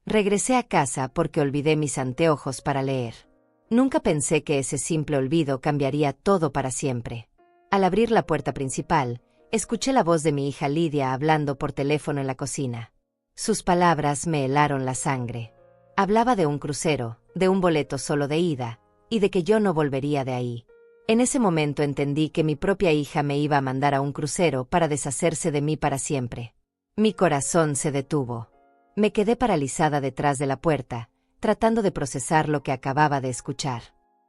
Regresé a casa porque olvidé mis anteojos para leer. Nunca pensé que ese simple olvido cambiaría todo para siempre. Al abrir la puerta principal, escuché la voz de mi hija Lidia hablando por teléfono en la cocina. Sus palabras me helaron la sangre. Hablaba de un crucero, de un boleto solo de ida, y de que yo no volvería de ahí. En ese momento entendí que mi propia hija me iba a mandar a un crucero para deshacerse de mí para siempre. Mi corazón se detuvo. Me quedé paralizada detrás de la puerta, tratando de procesar lo que acababa de escuchar.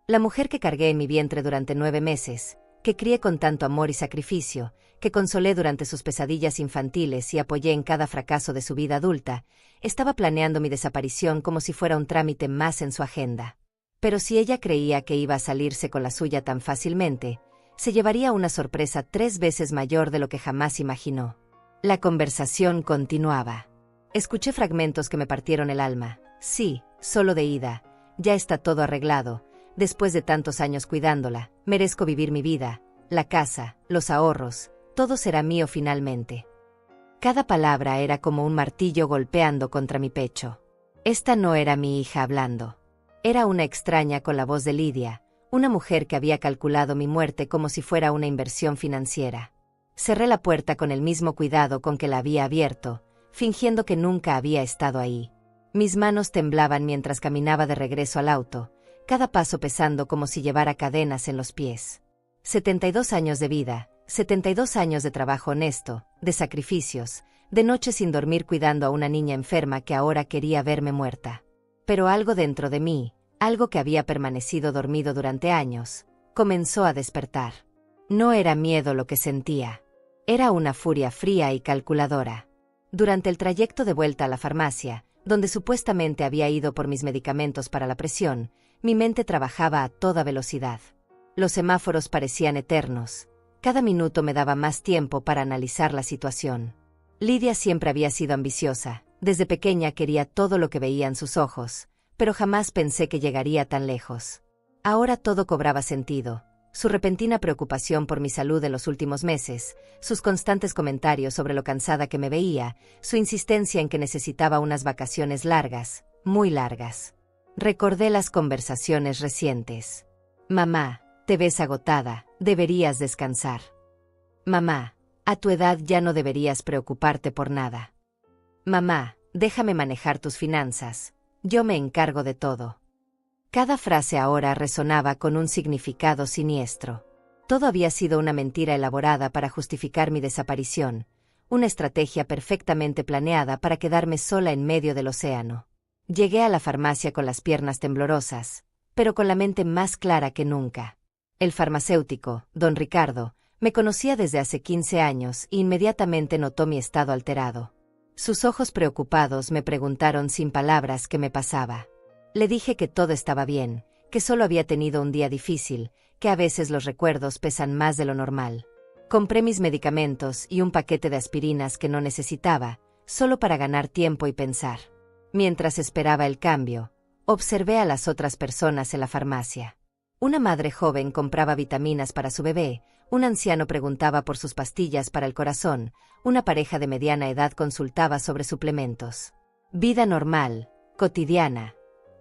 La mujer que cargué en mi vientre durante 9 meses, que crié con tanto amor y sacrificio, que consolé durante sus pesadillas infantiles y apoyé en cada fracaso de su vida adulta, estaba planeando mi desaparición como si fuera un trámite más en su agenda. Pero si ella creía que iba a salirse con la suya tan fácilmente, se llevaría una sorpresa 3 veces mayor de lo que jamás imaginó. La conversación continuaba. Escuché fragmentos que me partieron el alma. Sí, solo de ida. Ya está todo arreglado. Después de tantos años cuidándola, merezco vivir mi vida. La casa, los ahorros, todo será mío finalmente. Cada palabra era como un martillo golpeando contra mi pecho. Esta no era mi hija hablando. Era una extraña con la voz de Lidia, una mujer que había calculado mi muerte como si fuera una inversión financiera. Cerré la puerta con el mismo cuidado con que la había abierto, fingiendo que nunca había estado ahí. Mis manos temblaban mientras caminaba de regreso al auto, cada paso pesando como si llevara cadenas en los pies. 72 años de vida, 72 años de trabajo honesto, de sacrificios, de noches sin dormir cuidando a una niña enferma que ahora quería verme muerta. Pero algo dentro de mí, algo que había permanecido dormido durante años, comenzó a despertar. No era miedo lo que sentía. Era una furia fría y calculadora. Durante el trayecto de vuelta a la farmacia, donde supuestamente había ido por mis medicamentos para la presión, mi mente trabajaba a toda velocidad. Los semáforos parecían eternos. Cada minuto me daba más tiempo para analizar la situación. Lidia siempre había sido ambiciosa. Desde pequeña quería todo lo que veía en sus ojos, pero jamás pensé que llegaría tan lejos. Ahora todo cobraba sentido. Su repentina preocupación por mi salud en los últimos meses, sus constantes comentarios sobre lo cansada que me veía, su insistencia en que necesitaba unas vacaciones largas, muy largas. Recordé las conversaciones recientes. Mamá, te ves agotada, deberías descansar. Mamá, a tu edad ya no deberías preocuparte por nada. Mamá, déjame manejar tus finanzas, yo me encargo de todo. Cada frase ahora resonaba con un significado siniestro. Todo había sido una mentira elaborada para justificar mi desaparición, una estrategia perfectamente planeada para quedarme sola en medio del océano. Llegué a la farmacia con las piernas temblorosas, pero con la mente más clara que nunca. El farmacéutico, don Ricardo, me conocía desde hace 15 años e inmediatamente notó mi estado alterado. Sus ojos preocupados me preguntaron sin palabras qué me pasaba. Le dije que todo estaba bien, que solo había tenido un día difícil, que a veces los recuerdos pesan más de lo normal. Compré mis medicamentos y un paquete de aspirinas que no necesitaba, solo para ganar tiempo y pensar. Mientras esperaba el cambio, observé a las otras personas en la farmacia. Una madre joven compraba vitaminas para su bebé, un anciano preguntaba por sus pastillas para el corazón, una pareja de mediana edad consultaba sobre suplementos. Vida normal, cotidiana,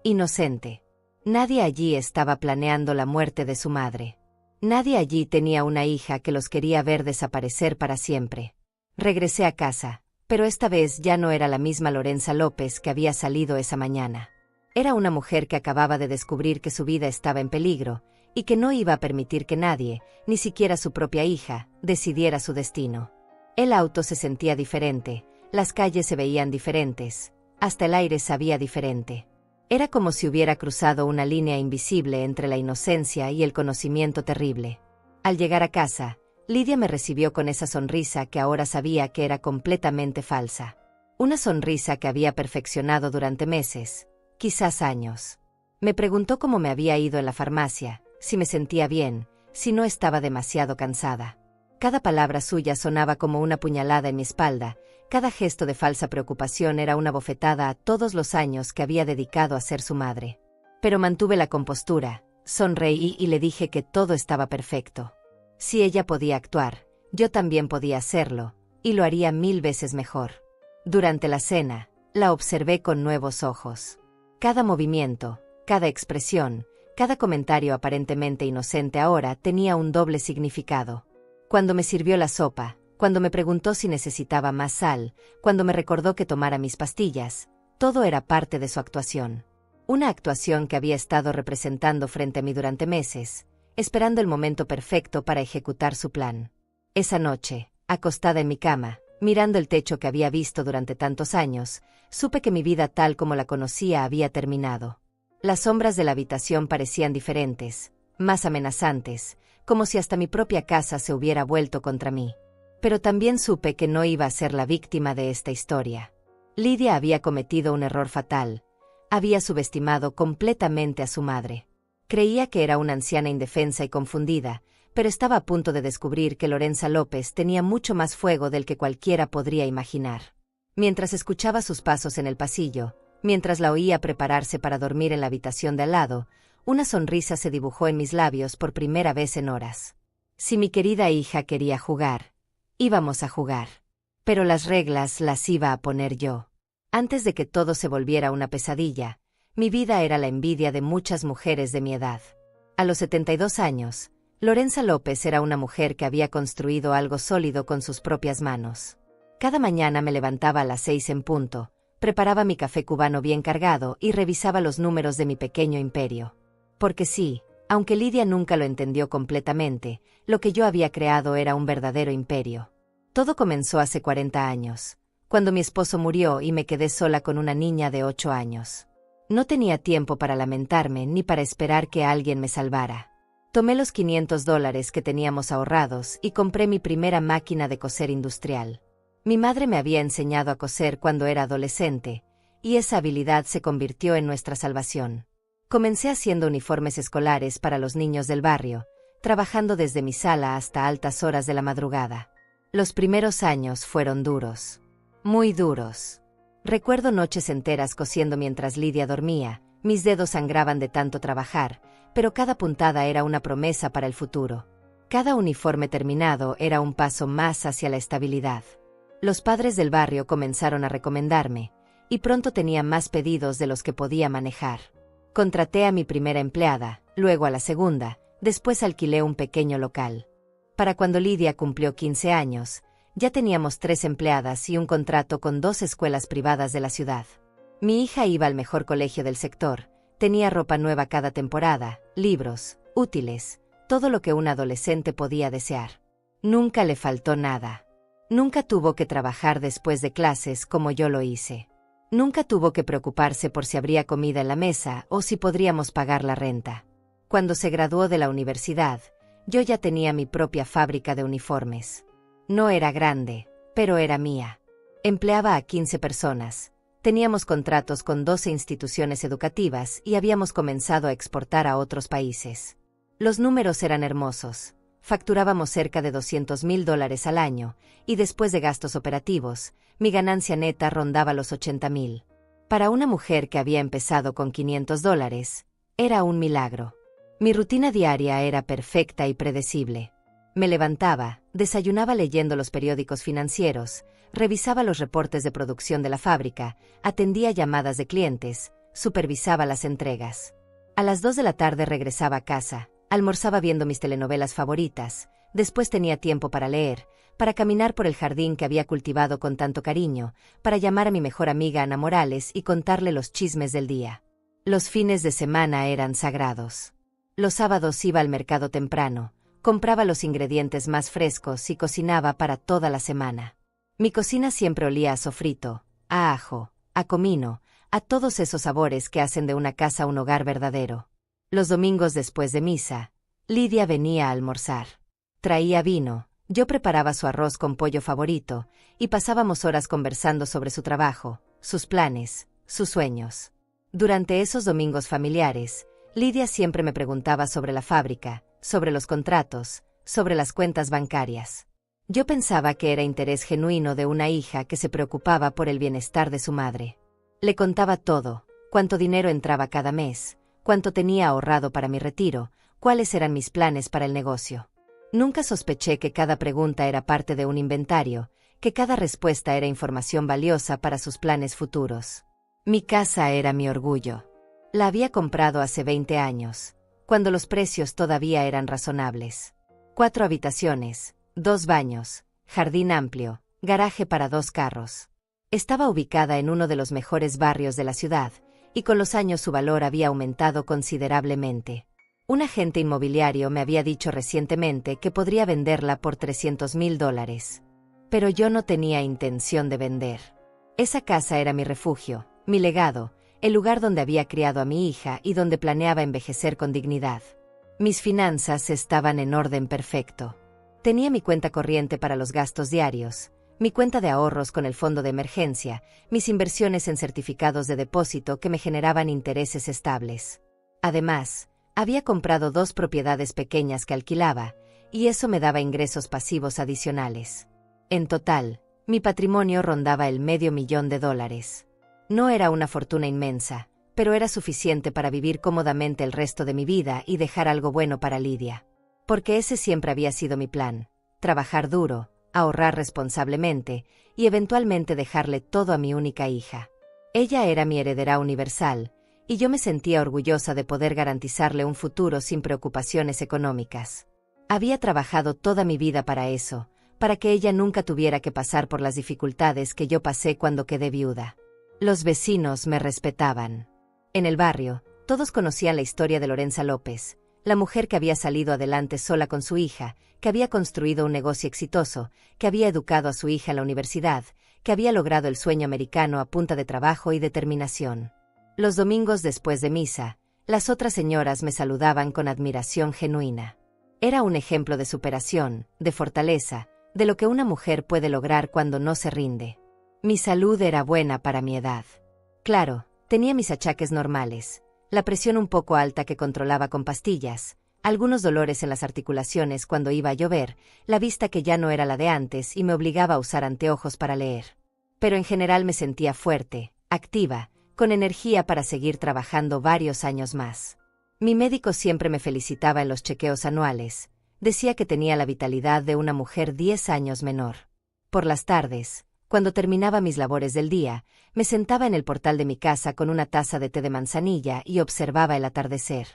inocente. Nadie allí estaba planeando la muerte de su madre. Nadie allí tenía una hija que los quería ver desaparecer para siempre. Regresé a casa, pero esta vez ya no era la misma Lorenza López que había salido esa mañana. Era una mujer que acababa de descubrir que su vida estaba en peligro, y que no iba a permitir que nadie, ni siquiera su propia hija, decidiera su destino. El auto se sentía diferente, las calles se veían diferentes, hasta el aire sabía diferente. Era como si hubiera cruzado una línea invisible entre la inocencia y el conocimiento terrible. Al llegar a casa, Lidia me recibió con esa sonrisa que ahora sabía que era completamente falsa. Una sonrisa que había perfeccionado durante meses, quizás años. Me preguntó cómo me había ido en la farmacia, si me sentía bien, si no estaba demasiado cansada. Cada palabra suya sonaba como una puñalada en mi espalda, cada gesto de falsa preocupación era una bofetada a todos los años que había dedicado a ser su madre. Pero mantuve la compostura, sonreí y le dije que todo estaba perfecto. Si ella podía actuar, yo también podía hacerlo, y lo haría 1000 veces mejor. Durante la cena, La observé con nuevos ojos. Cada movimiento, cada expresión, cada comentario aparentemente inocente ahora tenía un doble significado. Cuando me sirvió la sopa, cuando me preguntó si necesitaba más sal, cuando me recordó que tomara mis pastillas, todo era parte de su actuación. Una actuación que había estado representando frente a mí durante meses, esperando el momento perfecto para ejecutar su plan. Esa noche, acostada en mi cama, mirando el techo que había visto durante tantos años, supe que mi vida tal como la conocía había terminado. Las sombras de la habitación parecían diferentes, más amenazantes, como si hasta mi propia casa se hubiera vuelto contra mí. Pero también supe que no iba a ser la víctima de esta historia. Lidia había cometido un error fatal. Había subestimado completamente a su madre. Creía que era una anciana indefensa y confundida, pero estaba a punto de descubrir que Lorenza López tenía mucho más fuego del que cualquiera podría imaginar. Mientras escuchaba sus pasos en el pasillo, mientras la oía prepararse para dormir en la habitación de al lado, una sonrisa se dibujó en mis labios por primera vez en horas. Si mi querida hija quería jugar, íbamos a jugar. Pero las reglas las iba a poner yo. Antes de que todo se volviera una pesadilla, mi vida era la envidia de muchas mujeres de mi edad. A los 72 años, Lorenza López era una mujer que había construido algo sólido con sus propias manos. Cada mañana me levantaba a las 6 en punto, preparaba mi café cubano bien cargado y revisaba los números de mi pequeño imperio. Porque sí, aunque Lidia nunca lo entendió completamente, lo que yo había creado era un verdadero imperio. Todo comenzó hace 40 años, cuando mi esposo murió y me quedé sola con una niña de 8 años. No tenía tiempo para lamentarme ni para esperar que alguien me salvara. Tomé los $500 que teníamos ahorrados y compré mi primera máquina de coser industrial. Mi madre me había enseñado a coser cuando era adolescente, y esa habilidad se convirtió en nuestra salvación. Comencé haciendo uniformes escolares para los niños del barrio, trabajando desde mi sala hasta altas horas de la madrugada. Los primeros años fueron duros. Muy duros. Recuerdo noches enteras cosiendo mientras Lidia dormía, mis dedos sangraban de tanto trabajar, pero cada puntada era una promesa para el futuro. Cada uniforme terminado era un paso más hacia la estabilidad. Los padres del barrio comenzaron a recomendarme, y pronto tenía más pedidos de los que podía manejar. Contraté a mi primera empleada, luego a la segunda, después alquilé un pequeño local. Para cuando Lidia cumplió 15 años, ya teníamos 3 empleadas y un contrato con 2 escuelas privadas de la ciudad. Mi hija iba al mejor colegio del sector, tenía ropa nueva cada temporada, libros, útiles, todo lo que un adolescente podía desear. Nunca le faltó nada. Nunca tuvo que trabajar después de clases como yo lo hice. Nunca tuvo que preocuparse por si habría comida en la mesa o si podríamos pagar la renta. Cuando se graduó de la universidad, yo ya tenía mi propia fábrica de uniformes. No era grande, pero era mía. Empleaba a 15 personas. Teníamos contratos con 12 instituciones educativas y habíamos comenzado a exportar a otros países. Los números eran hermosos. Facturábamos cerca de $200,000 al año, y después de gastos operativos, mi ganancia neta rondaba los $80,000. Para una mujer que había empezado con $500, era un milagro. Mi rutina diaria era perfecta y predecible. Me levantaba, desayunaba leyendo los periódicos financieros, revisaba los reportes de producción de la fábrica, atendía llamadas de clientes, supervisaba las entregas. A las 2 de la tarde regresaba a casa, almorzaba viendo mis telenovelas favoritas, después tenía tiempo para leer, para caminar por el jardín que había cultivado con tanto cariño, para llamar a mi mejor amiga Ana Morales y contarle los chismes del día. Los fines de semana eran sagrados. Los sábados iba al mercado temprano, compraba los ingredientes más frescos y cocinaba para toda la semana. Mi cocina siempre olía a sofrito, a ajo, a comino, a todos esos sabores que hacen de una casa un hogar verdadero. Los domingos después de misa, Lidia venía a almorzar. Traía vino, yo preparaba su arroz con pollo favorito, y pasábamos horas conversando sobre su trabajo, sus planes, sus sueños. Durante esos domingos familiares, Lidia siempre me preguntaba sobre la fábrica, sobre los contratos, sobre las cuentas bancarias. Yo pensaba que era interés genuino de una hija que se preocupaba por el bienestar de su madre. Le contaba todo, cuánto dinero entraba cada mes, cuánto tenía ahorrado para mi retiro, cuáles eran mis planes para el negocio. Nunca sospeché que cada pregunta era parte de un inventario, que cada respuesta era información valiosa para sus planes futuros. Mi casa era mi orgullo. La había comprado hace 20 años, cuando los precios todavía eran razonables. 4 habitaciones, 2 baños, jardín amplio, garaje para 2 carros. Estaba ubicada en uno de los mejores barrios de la ciudad, y con los años su valor había aumentado considerablemente. Un agente inmobiliario me había dicho recientemente que podría venderla por $300,000. Pero yo no tenía intención de vender. Esa casa era mi refugio, mi legado, el lugar donde había criado a mi hija y donde planeaba envejecer con dignidad. Mis finanzas estaban en orden perfecto. Tenía mi cuenta corriente para los gastos diarios, mi cuenta de ahorros con el fondo de emergencia, mis inversiones en certificados de depósito que me generaban intereses estables. Además, había comprado 2 propiedades pequeñas que alquilaba, y eso me daba ingresos pasivos adicionales. En total, mi patrimonio rondaba el $500,000. No era una fortuna inmensa, pero era suficiente para vivir cómodamente el resto de mi vida y dejar algo bueno para Lidia. Porque ese siempre había sido mi plan: trabajar duro, ahorrar responsablemente y eventualmente dejarle todo a mi única hija. Ella era mi heredera universal, y yo me sentía orgullosa de poder garantizarle un futuro sin preocupaciones económicas. Había trabajado toda mi vida para eso, para que ella nunca tuviera que pasar por las dificultades que yo pasé cuando quedé viuda. Los vecinos me respetaban. En el barrio, todos conocían la historia de Lorenza López, la mujer que había salido adelante sola con su hija, que había construido un negocio exitoso, que había educado a su hija en la universidad, que había logrado el sueño americano a punta de trabajo y determinación. Los domingos después de misa, las otras señoras me saludaban con admiración genuina. Era un ejemplo de superación, de fortaleza, de lo que una mujer puede lograr cuando no se rinde. Mi salud era buena para mi edad. Claro, tenía mis achaques normales, la presión un poco alta que controlaba con pastillas, algunos dolores en las articulaciones cuando iba a llover, la vista que ya no era la de antes y me obligaba a usar anteojos para leer. Pero en general me sentía fuerte, activa, con energía para seguir trabajando varios años más. Mi médico siempre me felicitaba en los chequeos anuales. Decía que tenía la vitalidad de una mujer 10 años menor. Por las tardes, cuando terminaba mis labores del día, me sentaba en el portal de mi casa con una taza de té de manzanilla y observaba el atardecer.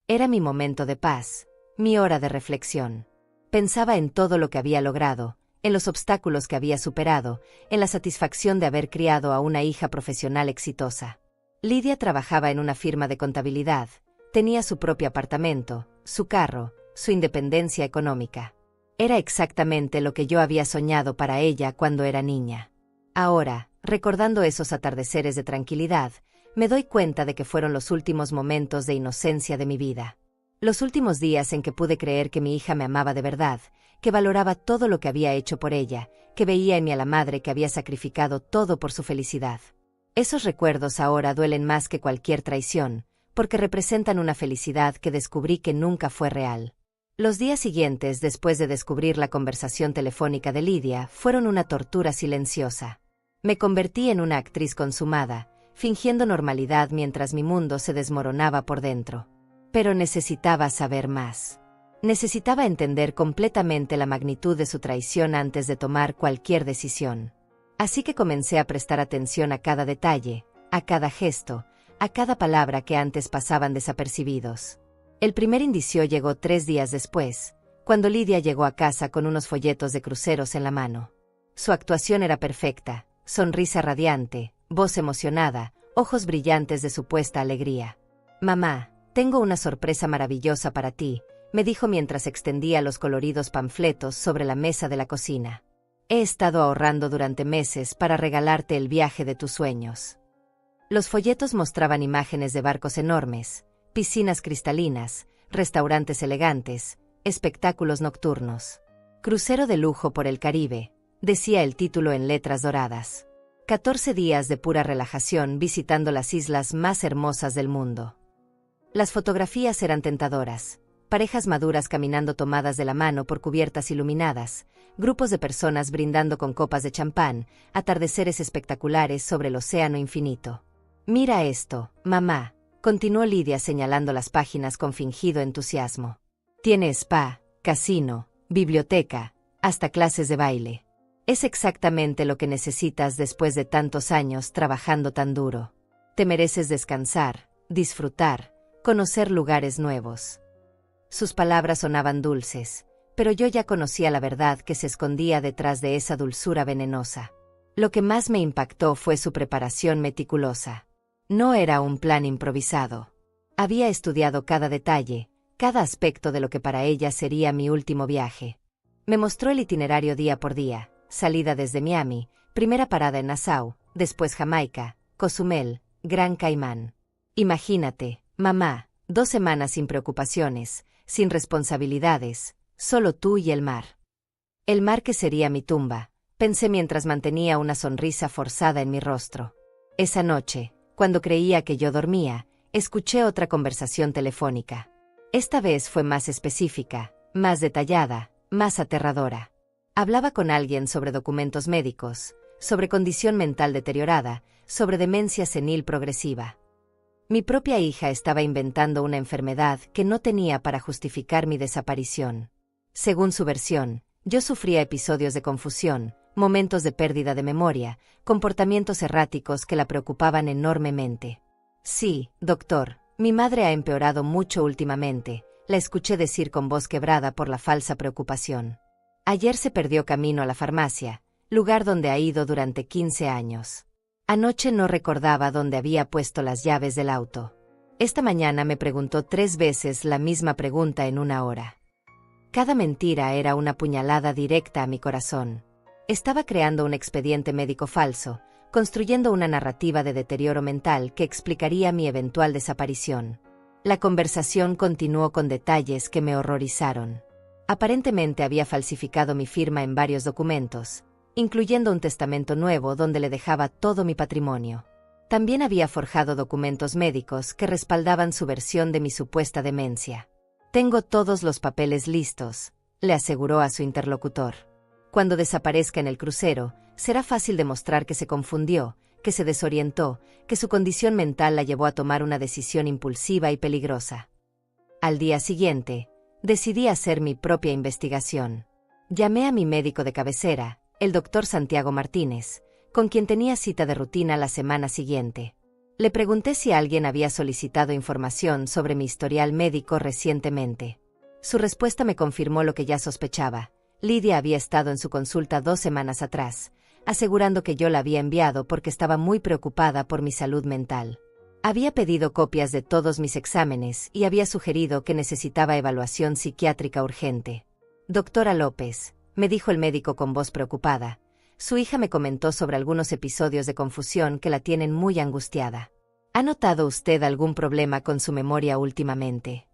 Era mi momento de paz, mi hora de reflexión. Pensaba en todo lo que había logrado, en los obstáculos que había superado, en la satisfacción de haber criado a una hija profesional exitosa. Lidia trabajaba en una firma de contabilidad, tenía su propio apartamento, su carro, su independencia económica. Era exactamente lo que yo había soñado para ella cuando era niña. Ahora, recordando esos atardeceres de tranquilidad, me doy cuenta de que fueron los últimos momentos de inocencia de mi vida. Los últimos días en que pude creer que mi hija me amaba de verdad, que valoraba todo lo que había hecho por ella, que veía en mí a la madre que había sacrificado todo por su felicidad. Esos recuerdos ahora duelen más que cualquier traición, porque representan una felicidad que descubrí que nunca fue real. Los días siguientes, después de descubrir la conversación telefónica de Lidia, fueron una tortura silenciosa. Me convertí en una actriz consumada, fingiendo normalidad mientras mi mundo se desmoronaba por dentro. Pero necesitaba saber más. Necesitaba entender completamente la magnitud de su traición antes de tomar cualquier decisión. Así que comencé a prestar atención a cada detalle, a cada gesto, a cada palabra que antes pasaban desapercibidos. El primer indicio llegó 3 días después, cuando Lidia llegó a casa con unos folletos de cruceros en la mano. Su actuación era perfecta, sonrisa radiante, voz emocionada, ojos brillantes de supuesta alegría. «Mamá, tengo una sorpresa maravillosa para ti», me dijo mientras extendía los coloridos panfletos sobre la mesa de la cocina. «He estado ahorrando durante meses para regalarte el viaje de tus sueños». Los folletos mostraban imágenes de barcos enormes, piscinas cristalinas, restaurantes elegantes, espectáculos nocturnos. «Crucero de lujo por el Caribe», decía el título en letras doradas. 14 días de pura relajación visitando las islas más hermosas del mundo. Las fotografías eran tentadoras. Parejas maduras caminando tomadas de la mano por cubiertas iluminadas, grupos de personas brindando con copas de champán, atardeceres espectaculares sobre el océano infinito. «Mira esto, mamá», continuó Lidia señalando las páginas con fingido entusiasmo. «Tiene spa, casino, biblioteca, hasta clases de baile. Es exactamente lo que necesitas después de tantos años trabajando tan duro. Te mereces descansar, disfrutar, conocer lugares nuevos. Sus palabras sonaban dulces, pero yo ya conocía la verdad que se escondía detrás de esa dulzura venenosa. Lo que más me impactó fue su preparación meticulosa. No era un plan improvisado. Había estudiado cada detalle, cada aspecto de lo que para ella sería mi último viaje. Me mostró el itinerario día por día: salida desde Miami, primera parada en Nassau, después Jamaica, Cozumel, Gran Caimán. Imagínate, mamá, 2 semanas sin preocupaciones, sin responsabilidades, solo tú y el mar. El mar que sería mi tumba, pensé mientras mantenía una sonrisa forzada en mi rostro. Esa noche, cuando creía que yo dormía, escuché otra conversación telefónica. Esta vez fue más específica, más detallada, más aterradora. Hablaba con alguien sobre documentos médicos, sobre condición mental deteriorada, sobre demencia senil progresiva. Mi propia hija estaba inventando una enfermedad que no tenía para justificar mi desaparición. Según su versión, yo sufría episodios de confusión, momentos de pérdida de memoria, comportamientos erráticos que la preocupaban enormemente. Sí, doctor, mi madre ha empeorado mucho últimamente, la escuché decir con voz quebrada por la falsa preocupación. Ayer se perdió camino a la farmacia, lugar donde ha ido durante 15 años. Anoche no recordaba dónde había puesto las llaves del auto. Esta mañana me preguntó 3 veces la misma pregunta en 1 hora. Cada mentira era una puñalada directa a mi corazón. Estaba creando un expediente médico falso, construyendo una narrativa de deterioro mental que explicaría mi eventual desaparición. La conversación continuó con detalles que me horrorizaron. Aparentemente había falsificado mi firma en varios documentos, incluyendo un testamento nuevo donde le dejaba todo mi patrimonio. También había forjado documentos médicos que respaldaban su versión de mi supuesta demencia. «Tengo todos los papeles listos», le aseguró a su interlocutor. «Cuando desaparezca en el crucero, será fácil demostrar que se confundió, que se desorientó, que su condición mental la llevó a tomar una decisión impulsiva y peligrosa». Al día siguiente, decidí hacer mi propia investigación. Llamé a mi médico de cabecera, el doctor Santiago Martínez, con quien tenía cita de rutina la semana siguiente. Le pregunté si alguien había solicitado información sobre mi historial médico recientemente. Su respuesta me confirmó lo que ya sospechaba. Lidia había estado en su consulta 2 semanas atrás, asegurando que yo la había enviado porque estaba muy preocupada por mi salud mental. Había pedido copias de todos mis exámenes y había sugerido que necesitaba evaluación psiquiátrica urgente. «Doctora López», me dijo el médico con voz preocupada, «su hija me comentó sobre algunos episodios de confusión que la tienen muy angustiada. ¿Ha notado usted algún problema con su memoria últimamente?»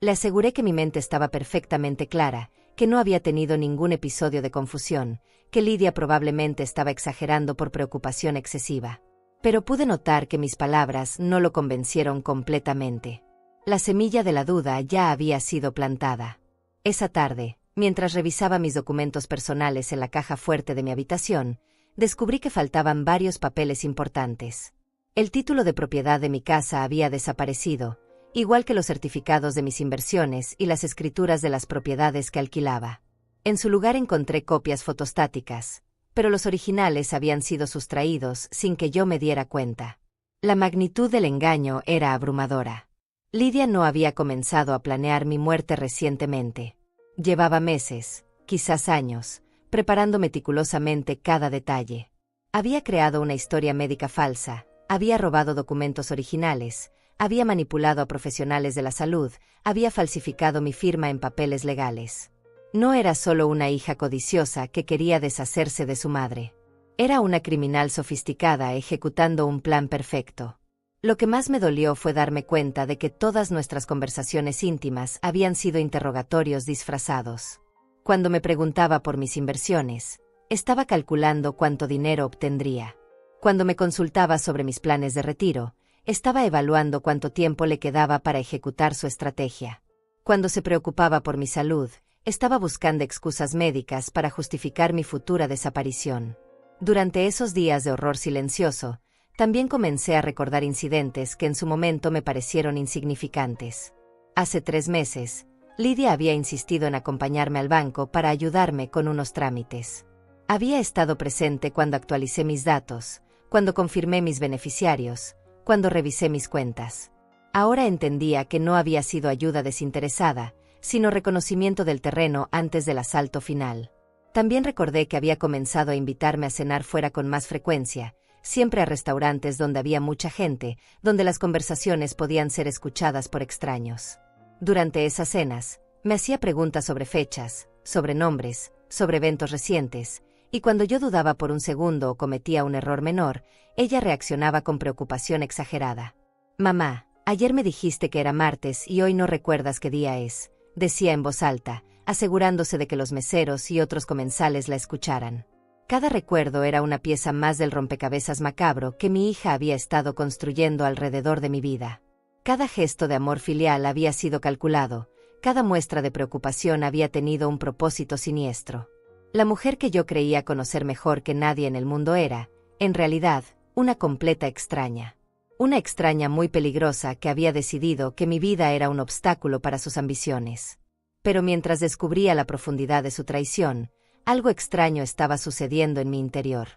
Le aseguré que mi mente estaba perfectamente clara, que no había tenido ningún episodio de confusión, que Lidia probablemente estaba exagerando por preocupación excesiva. Pero pude notar que mis palabras no lo convencieron completamente. La semilla de la duda ya había sido plantada. Esa tarde, mientras revisaba mis documentos personales en la caja fuerte de mi habitación, descubrí que faltaban varios papeles importantes. El título de propiedad de mi casa había desaparecido, igual que los certificados de mis inversiones y las escrituras de las propiedades que alquilaba. En su lugar encontré copias fotostáticas, pero los originales habían sido sustraídos sin que yo me diera cuenta. La magnitud del engaño era abrumadora. Lidia no había comenzado a planear mi muerte recientemente. Llevaba meses, quizás años, preparando meticulosamente cada detalle. Había creado una historia médica falsa, había robado documentos originales, había manipulado a profesionales de la salud, había falsificado mi firma en papeles legales. No era solo una hija codiciosa que quería deshacerse de su madre. Era una criminal sofisticada ejecutando un plan perfecto. Lo que más me dolió fue darme cuenta de que todas nuestras conversaciones íntimas habían sido interrogatorios disfrazados. Cuando me preguntaba por mis inversiones, estaba calculando cuánto dinero obtendría. Cuando me consultaba sobre mis planes de retiro, estaba evaluando cuánto tiempo le quedaba para ejecutar su estrategia. Cuando se preocupaba por mi salud, estaba buscando excusas médicas para justificar mi futura desaparición. Durante esos días de horror silencioso, también comencé a recordar incidentes que en su momento me parecieron insignificantes. Hace 3 meses, Lidia había insistido en acompañarme al banco para ayudarme con unos trámites. Había estado presente cuando actualicé mis datos, cuando confirmé mis beneficiarios, cuando revisé mis cuentas. Ahora entendía que no había sido ayuda desinteresada, sino reconocimiento del terreno antes del asalto final. También recordé que había comenzado a invitarme a cenar fuera con más frecuencia, siempre a restaurantes donde había mucha gente, donde las conversaciones podían ser escuchadas por extraños. Durante esas cenas, me hacía preguntas sobre fechas, sobre nombres, sobre eventos recientes, y cuando yo dudaba por un segundo o cometía un error menor, ella reaccionaba con preocupación exagerada. «Mamá, ayer me dijiste que era martes y hoy no recuerdas qué día es», decía en voz alta, asegurándose de que los meseros y otros comensales la escucharan. Cada recuerdo era una pieza más del rompecabezas macabro que mi hija había estado construyendo alrededor de mi vida. Cada gesto de amor filial había sido calculado, cada muestra de preocupación había tenido un propósito siniestro. La mujer que yo creía conocer mejor que nadie en el mundo era, en realidad, una completa extraña. Una extraña muy peligrosa que había decidido que mi vida era un obstáculo para sus ambiciones. Pero mientras descubría la profundidad de su traición, algo extraño estaba sucediendo en mi interior.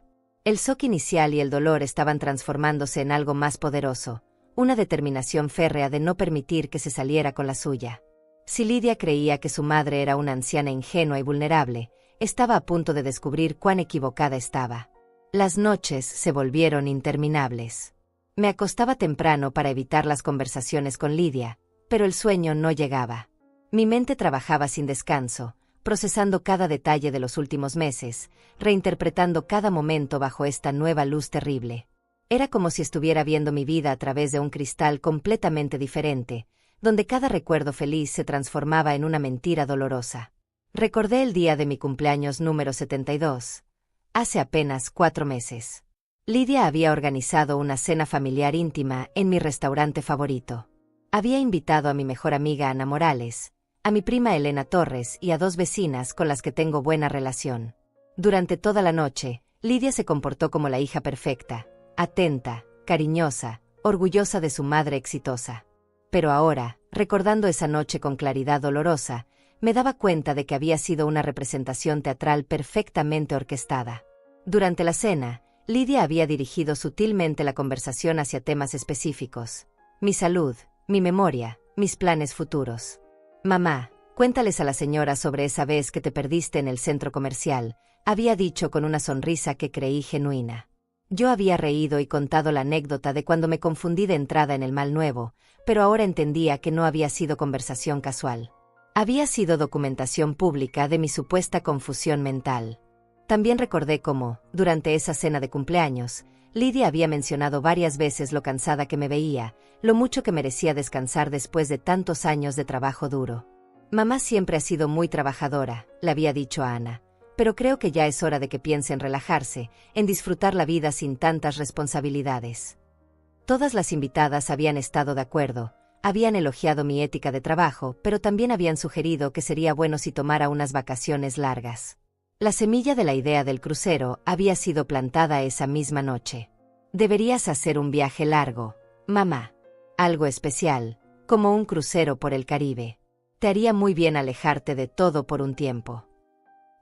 El shock inicial y el dolor estaban transformándose en algo más poderoso, una determinación férrea de no permitir que se saliera con la suya. Si Lidia creía que su madre era una anciana ingenua y vulnerable, estaba a punto de descubrir cuán equivocada estaba. Las noches se volvieron interminables. Me acostaba temprano para evitar las conversaciones con Lidia, pero el sueño no llegaba. Mi mente trabajaba sin descanso, procesando cada detalle de los últimos meses, reinterpretando cada momento bajo esta nueva luz terrible. Era como si estuviera viendo mi vida a través de un cristal completamente diferente, donde cada recuerdo feliz se transformaba en una mentira dolorosa. Recordé el día de mi cumpleaños número 72, hace apenas 4 meses. Lidia había organizado una cena familiar íntima en mi restaurante favorito. Había invitado a mi mejor amiga Ana Morales, a mi prima Elena Torres y a 2 vecinas con las que tengo buena relación. Durante toda la noche, Lidia se comportó como la hija perfecta, atenta, cariñosa, orgullosa de su madre exitosa. Pero ahora, recordando esa noche con claridad dolorosa, me daba cuenta de que había sido una representación teatral perfectamente orquestada. Durante la cena, Lidia había dirigido sutilmente la conversación hacia temas específicos: mi salud, mi memoria, mis planes futuros. «Mamá, cuéntales a la señora sobre esa vez que te perdiste en el centro comercial», había dicho con una sonrisa que creí genuina. Yo había reído y contado la anécdota de cuando me confundí de entrada en el Mall Nuevo, pero ahora entendía que no había sido conversación casual. Había sido documentación pública de mi supuesta confusión mental. También recordé cómo, durante esa cena de cumpleaños, Lidia había mencionado varias veces lo cansada que me veía, lo mucho que merecía descansar después de tantos años de trabajo duro. «Mamá siempre ha sido muy trabajadora», le había dicho a Ana, «pero creo que ya es hora de que piense en relajarse, en disfrutar la vida sin tantas responsabilidades». Todas las invitadas habían estado de acuerdo, habían elogiado mi ética de trabajo, pero también habían sugerido que sería bueno si tomara unas vacaciones largas. La semilla de la idea del crucero había sido plantada esa misma noche. «Deberías hacer un viaje largo, mamá. Algo especial, como un crucero por el Caribe. Te haría muy bien alejarte de todo por un tiempo».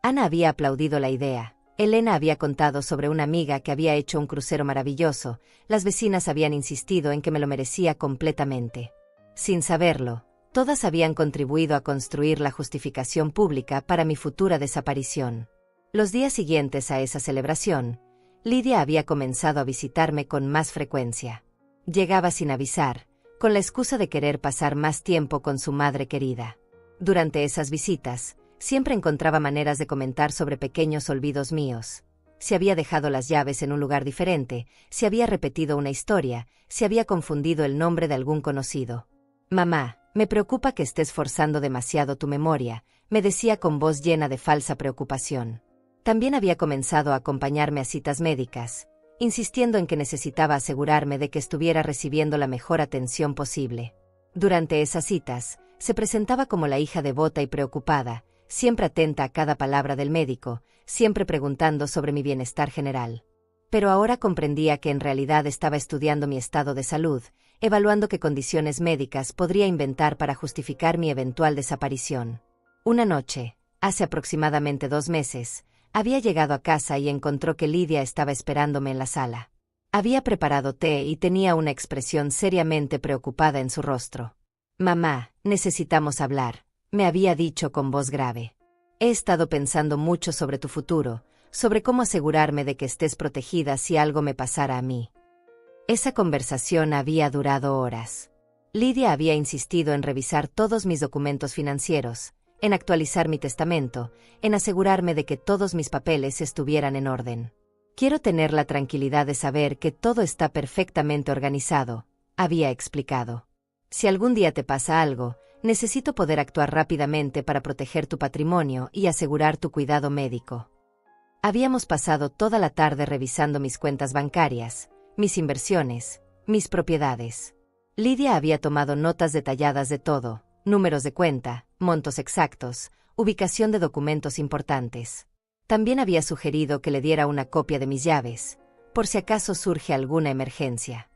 Ana había aplaudido la idea. Elena había contado sobre una amiga que había hecho un crucero maravilloso. Las vecinas habían insistido en que me lo merecía completamente. Sin saberlo, todas habían contribuido a construir la justificación pública para mi futura desaparición. Los días siguientes a esa celebración, Lidia había comenzado a visitarme con más frecuencia. Llegaba sin avisar, con la excusa de querer pasar más tiempo con su madre querida. Durante esas visitas, siempre encontraba maneras de comentar sobre pequeños olvidos míos. Si había dejado las llaves en un lugar diferente, si había repetido una historia, si había confundido el nombre de algún conocido. «Mamá, me preocupa que estés forzando demasiado tu memoria», me decía con voz llena de falsa preocupación. También había comenzado a acompañarme a citas médicas, insistiendo en que necesitaba asegurarme de que estuviera recibiendo la mejor atención posible. Durante esas citas, se presentaba como la hija devota y preocupada, siempre atenta a cada palabra del médico, siempre preguntando sobre mi bienestar general. Pero ahora comprendía que en realidad estaba estudiando mi estado de salud, evaluando qué condiciones médicas podría inventar para justificar mi eventual desaparición. Una noche, hace aproximadamente 2 meses, Había llegado a casa y encontró que Lidia estaba esperándome en la sala. Había preparado té y tenía una expresión seriamente preocupada en su rostro. «Mamá, necesitamos hablar», me había dicho con voz grave. «He estado pensando mucho sobre tu futuro, sobre cómo asegurarme de que estés protegida si algo me pasara a mí». Esa conversación había durado horas. Lidia había insistido en revisar todos mis documentos financieros, en actualizar mi testamento, en asegurarme de que todos mis papeles estuvieran en orden. «Quiero tener la tranquilidad de saber que todo está perfectamente organizado», había explicado. «Si algún día te pasa algo, necesito poder actuar rápidamente para proteger tu patrimonio y asegurar tu cuidado médico». Habíamos pasado toda la tarde revisando mis cuentas bancarias, mis inversiones, mis propiedades. Lidia había tomado notas detalladas de todo, números de cuenta, montos exactos, ubicación de documentos importantes. También había sugerido que le diera una copia de mis llaves, por si acaso surge alguna emergencia.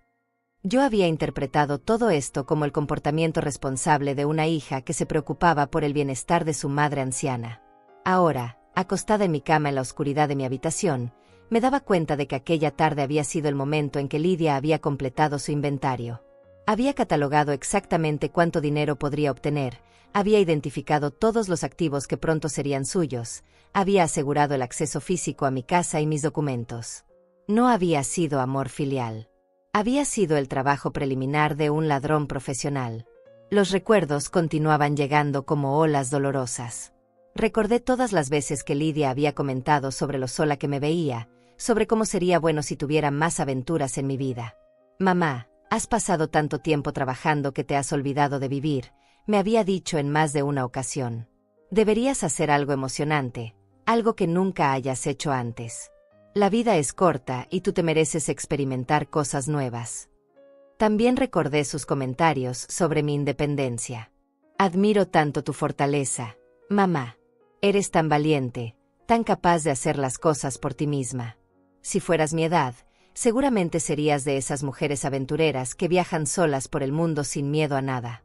Yo había interpretado todo esto como el comportamiento responsable de una hija que se preocupaba por el bienestar de su madre anciana. Ahora, acostada en mi cama en la oscuridad de mi habitación, me daba cuenta de que aquella tarde había sido el momento en que Lidia había completado su inventario. Había catalogado exactamente cuánto dinero podría obtener, había identificado todos los activos que pronto serían suyos, había asegurado el acceso físico a mi casa y mis documentos. No había sido amor filial. Había sido el trabajo preliminar de un ladrón profesional. Los recuerdos continuaban llegando como olas dolorosas. Recordé todas las veces que Lidia había comentado sobre lo sola que me veía, sobre cómo sería bueno si tuviera más aventuras en mi vida. «Mamá, has pasado tanto tiempo trabajando que te has olvidado de vivir», me había dicho en más de una ocasión. «Deberías hacer algo emocionante, algo que nunca hayas hecho antes. La vida es corta y tú te mereces experimentar cosas nuevas». También recordé sus comentarios sobre mi independencia. «Admiro tanto tu fortaleza, mamá. Eres tan valiente, tan capaz de hacer las cosas por ti misma. Si fueras mi edad, seguramente serías de esas mujeres aventureras que viajan solas por el mundo sin miedo a nada».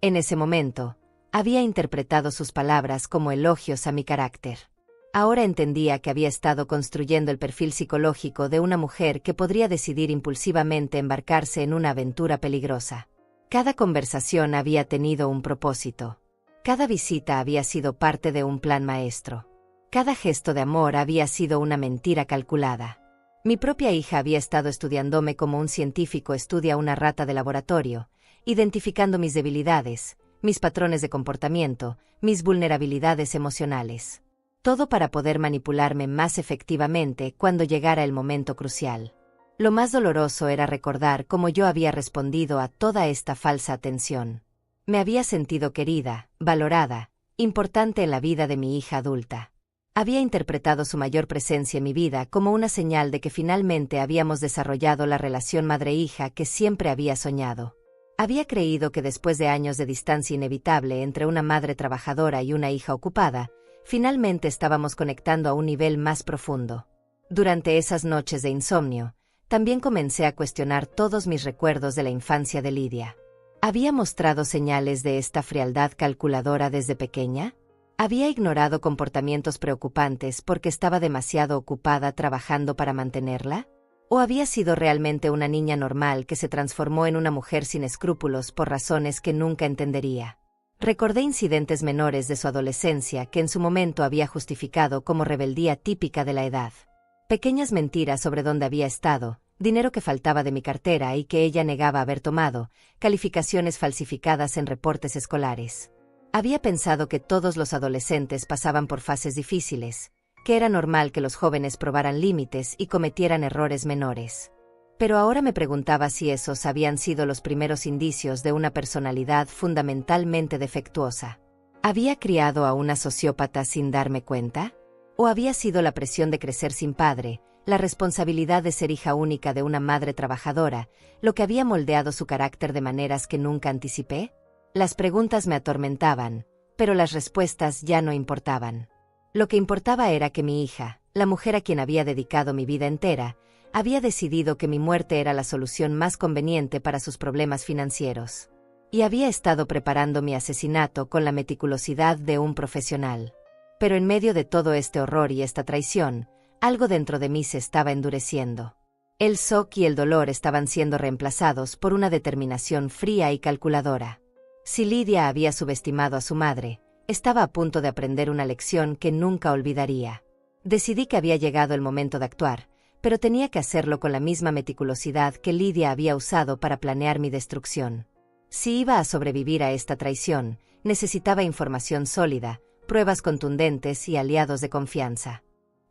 En ese momento, había interpretado sus palabras como elogios a mi carácter. Ahora entendía que había estado construyendo el perfil psicológico de una mujer que podría decidir impulsivamente embarcarse en una aventura peligrosa. Cada conversación había tenido un propósito. Cada visita había sido parte de un plan maestro. Cada gesto de amor había sido una mentira calculada. Mi propia hija había estado estudiándome como un científico estudia una rata de laboratorio, identificando mis debilidades, mis patrones de comportamiento, mis vulnerabilidades emocionales. Todo para poder manipularme más efectivamente cuando llegara el momento crucial. Lo más doloroso era recordar cómo yo había respondido a toda esta falsa atención. Me había sentido querida, valorada, importante en la vida de mi hija adulta. Había interpretado su mayor presencia en mi vida como una señal de que finalmente habíamos desarrollado la relación madre-hija que siempre había soñado. Había creído que después de años de distancia inevitable entre una madre trabajadora y una hija ocupada, finalmente estábamos conectando a un nivel más profundo. Durante esas noches de insomnio, también comencé a cuestionar todos mis recuerdos de la infancia de Lidia. ¿Había mostrado señales de esta frialdad calculadora desde pequeña? ¿Había ignorado comportamientos preocupantes porque estaba demasiado ocupada trabajando para mantenerla? ¿O había sido realmente una niña normal que se transformó en una mujer sin escrúpulos por razones que nunca entendería? Recordé incidentes menores de su adolescencia que en su momento había justificado como rebeldía típica de la edad. Pequeñas mentiras sobre dónde había estado, dinero que faltaba de mi cartera y que ella negaba haber tomado, calificaciones falsificadas en reportes escolares. Había pensado que todos los adolescentes pasaban por fases difíciles, que era normal que los jóvenes probaran límites y cometieran errores menores. Pero ahora me preguntaba si esos habían sido los primeros indicios de una personalidad fundamentalmente defectuosa. ¿Había criado a una sociópata sin darme cuenta? ¿O había sido la presión de crecer sin padre, la responsabilidad de ser hija única de una madre trabajadora, lo que había moldeado su carácter de maneras que nunca anticipé? Las preguntas me atormentaban, pero las respuestas ya no importaban. Lo que importaba era que mi hija, la mujer a quien había dedicado mi vida entera, había decidido que mi muerte era la solución más conveniente para sus problemas financieros. Y había estado preparando mi asesinato con la meticulosidad de un profesional. Pero en medio de todo este horror y esta traición, algo dentro de mí se estaba endureciendo. El shock y el dolor estaban siendo reemplazados por una determinación fría y calculadora. Si Lidia había subestimado a su madre, estaba a punto de aprender una lección que nunca olvidaría. Decidí que había llegado el momento de actuar, pero tenía que hacerlo con la misma meticulosidad que Lidia había usado para planear mi destrucción. Si iba a sobrevivir a esta traición, necesitaba información sólida, pruebas contundentes y aliados de confianza.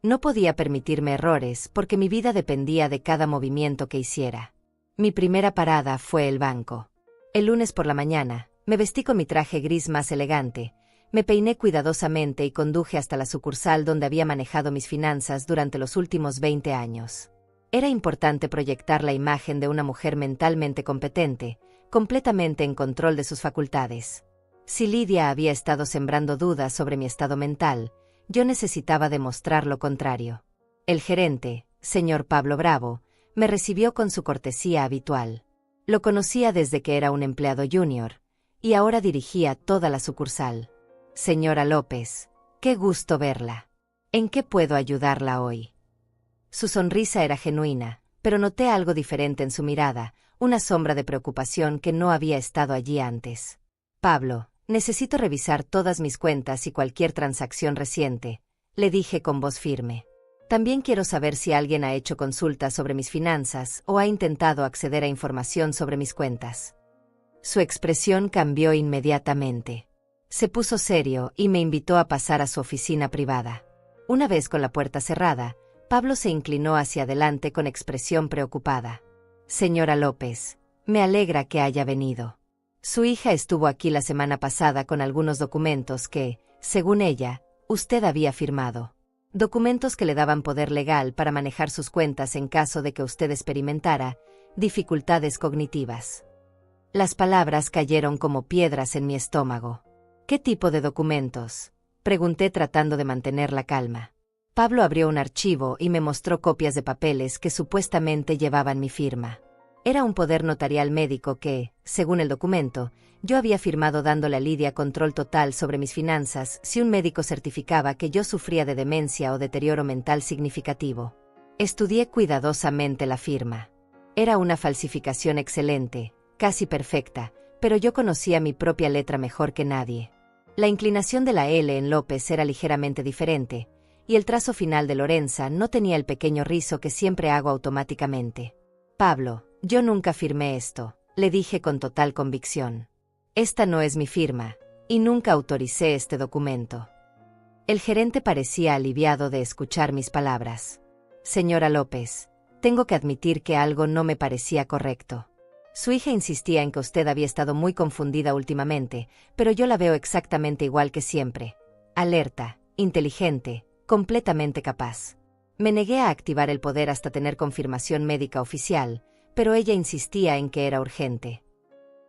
No podía permitirme errores porque mi vida dependía de cada movimiento que hiciera. Mi primera parada fue el banco. El lunes por la mañana, me vestí con mi traje gris más elegante, me peiné cuidadosamente y conduje hasta la sucursal donde había manejado mis finanzas durante los últimos 20 años. Era importante proyectar la imagen de una mujer mentalmente competente, completamente en control de sus facultades. Si Lidia había estado sembrando dudas sobre mi estado mental, yo necesitaba demostrar lo contrario. El gerente, señor Pablo Bravo, me recibió con su cortesía habitual. Lo conocía desde que era un empleado junior, y ahora dirigía toda la sucursal. Señora López, qué gusto verla. ¿En qué puedo ayudarla hoy? Su sonrisa era genuina, pero noté algo diferente en su mirada, una sombra de preocupación que no había estado allí antes. Pablo, necesito revisar todas mis cuentas y cualquier transacción reciente, le dije con voz firme. También quiero saber si alguien ha hecho consultas sobre mis finanzas o ha intentado acceder a información sobre mis cuentas. Su expresión cambió inmediatamente. Se puso serio y me invitó a pasar a su oficina privada. Una vez con la puerta cerrada, Pablo se inclinó hacia adelante con expresión preocupada. Señora López, me alegra que haya venido. Su hija estuvo aquí la semana pasada con algunos documentos que, según ella, usted había firmado. Documentos que le daban poder legal para manejar sus cuentas en caso de que usted experimentara dificultades cognitivas. Las palabras cayeron como piedras en mi estómago. ¿Qué tipo de documentos?, pregunté tratando de mantener la calma. Pablo abrió un archivo y me mostró copias de papeles que supuestamente llevaban mi firma. Era un poder notarial médico que, según el documento, yo había firmado dándole a Lidia control total sobre mis finanzas si un médico certificaba que yo sufría de demencia o deterioro mental significativo. Estudié cuidadosamente la firma. Era una falsificación excelente, casi perfecta, pero yo conocía mi propia letra mejor que nadie. La inclinación de la L en López era ligeramente diferente, y el trazo final de Lorenza no tenía el pequeño rizo que siempre hago automáticamente. Pablo, yo nunca firmé esto, le dije con total convicción. Esta no es mi firma, y nunca autoricé este documento. El gerente parecía aliviado de escuchar mis palabras. Señora López, tengo que admitir que algo no me parecía correcto. Su hija insistía en que usted había estado muy confundida últimamente, pero yo la veo exactamente igual que siempre. Alerta, inteligente, completamente capaz. Me negué a activar el poder hasta tener confirmación médica oficial, pero ella insistía en que era urgente.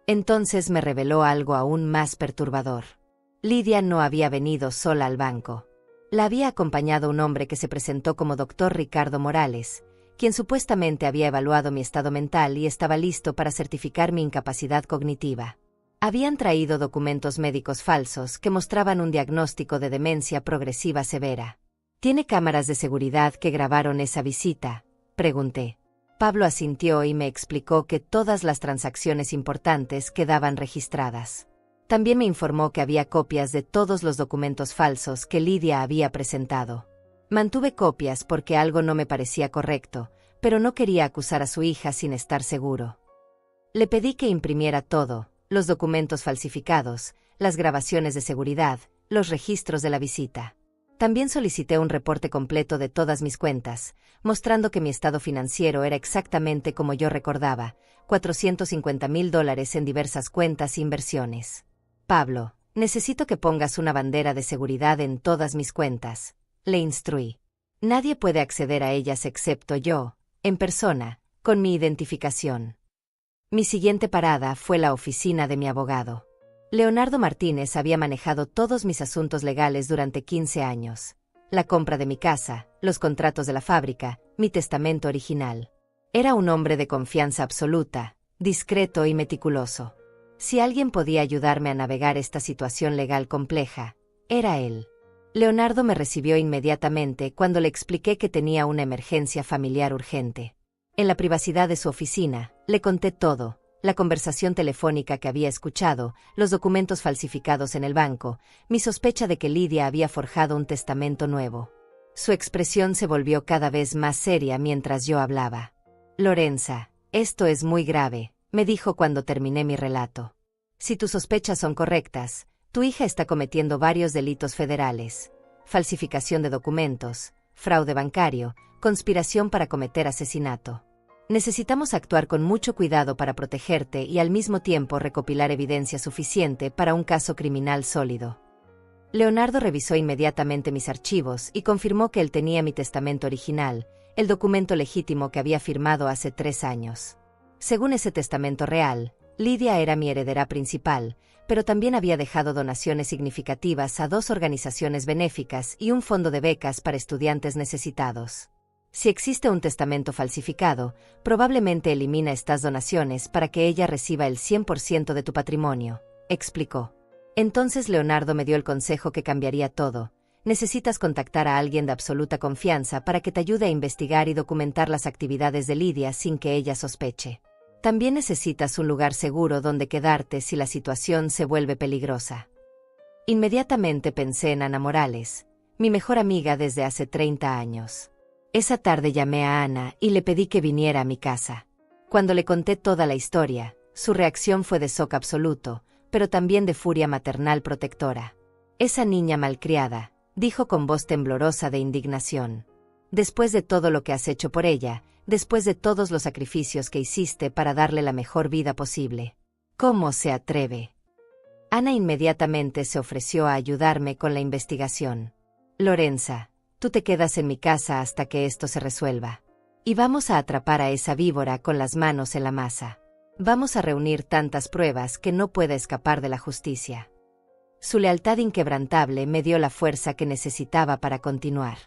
Entonces me reveló algo aún más perturbador. Lidia no había venido sola al banco. La había acompañado un hombre que se presentó como Dr. Ricardo Morales, quien supuestamente había evaluado mi estado mental y estaba listo para certificar mi incapacidad cognitiva. Habían traído documentos médicos falsos que mostraban un diagnóstico de demencia progresiva severa. ¿Tiene cámaras de seguridad que grabaron esa visita?, pregunté. Pablo asintió y me explicó que todas las transacciones importantes quedaban registradas. También me informó que había copias de todos los documentos falsos que Lidia había presentado. Mantuve copias porque algo no me parecía correcto, pero no quería acusar a su hija sin estar seguro. Le pedí que imprimiera todo, los documentos falsificados, las grabaciones de seguridad, los registros de la visita. También solicité un reporte completo de todas mis cuentas, mostrando que mi estado financiero era exactamente como yo recordaba, $450,000 en diversas cuentas e inversiones. Pablo, necesito que pongas una bandera de seguridad en todas mis cuentas, le instruí. Nadie puede acceder a ellas excepto yo, en persona, con mi identificación. Mi siguiente parada fue la oficina de mi abogado. Leonardo Martínez había manejado todos mis asuntos legales durante 15 años. La compra de mi casa, los contratos de la fábrica, mi testamento original. Era un hombre de confianza absoluta, discreto y meticuloso. Si alguien podía ayudarme a navegar esta situación legal compleja, era él. Leonardo me recibió inmediatamente cuando le expliqué que tenía una emergencia familiar urgente. En la privacidad de su oficina, le conté todo: la conversación telefónica que había escuchado, los documentos falsificados en el banco, mi sospecha de que Lidia había forjado un testamento nuevo. Su expresión se volvió cada vez más seria mientras yo hablaba. «Lorenza, esto es muy grave», me dijo cuando terminé mi relato. «Si tus sospechas son correctas, tu hija está cometiendo varios delitos federales: falsificación de documentos, fraude bancario, conspiración para cometer asesinato. Necesitamos actuar con mucho cuidado para protegerte y al mismo tiempo recopilar evidencia suficiente para un caso criminal sólido». Leonardo revisó inmediatamente mis archivos y confirmó que él tenía mi testamento original, el documento legítimo que había firmado hace 3 años. Según ese testamento real, Lidia era mi heredera principal, pero también había dejado donaciones significativas a 2 organizaciones benéficas y un fondo de becas para estudiantes necesitados. Si existe un testamento falsificado, probablemente elimina estas donaciones para que ella reciba el 100% de tu patrimonio, explicó. Entonces Leonardo me dio el consejo que cambiaría todo: necesitas contactar a alguien de absoluta confianza para que te ayude a investigar y documentar las actividades de Lidia sin que ella sospeche. También necesitas un lugar seguro donde quedarte si la situación se vuelve peligrosa. Inmediatamente pensé en Ana Morales, mi mejor amiga desde hace 30 años. Esa tarde llamé a Ana y le pedí que viniera a mi casa. Cuando le conté toda la historia, su reacción fue de shock absoluto, pero también de furia maternal protectora. «Esa niña malcriada», dijo con voz temblorosa de indignación. «Después de todo lo que has hecho por ella, después de todos los sacrificios que hiciste para darle la mejor vida posible, ¿cómo se atreve?». Ana inmediatamente se ofreció a ayudarme con la investigación. «Lorenza, tú te quedas en mi casa hasta que esto se resuelva. Y vamos a atrapar a esa víbora con las manos en la masa. Vamos a reunir tantas pruebas que no pueda escapar de la justicia». Su lealtad inquebrantable me dio la fuerza que necesitaba para continuar.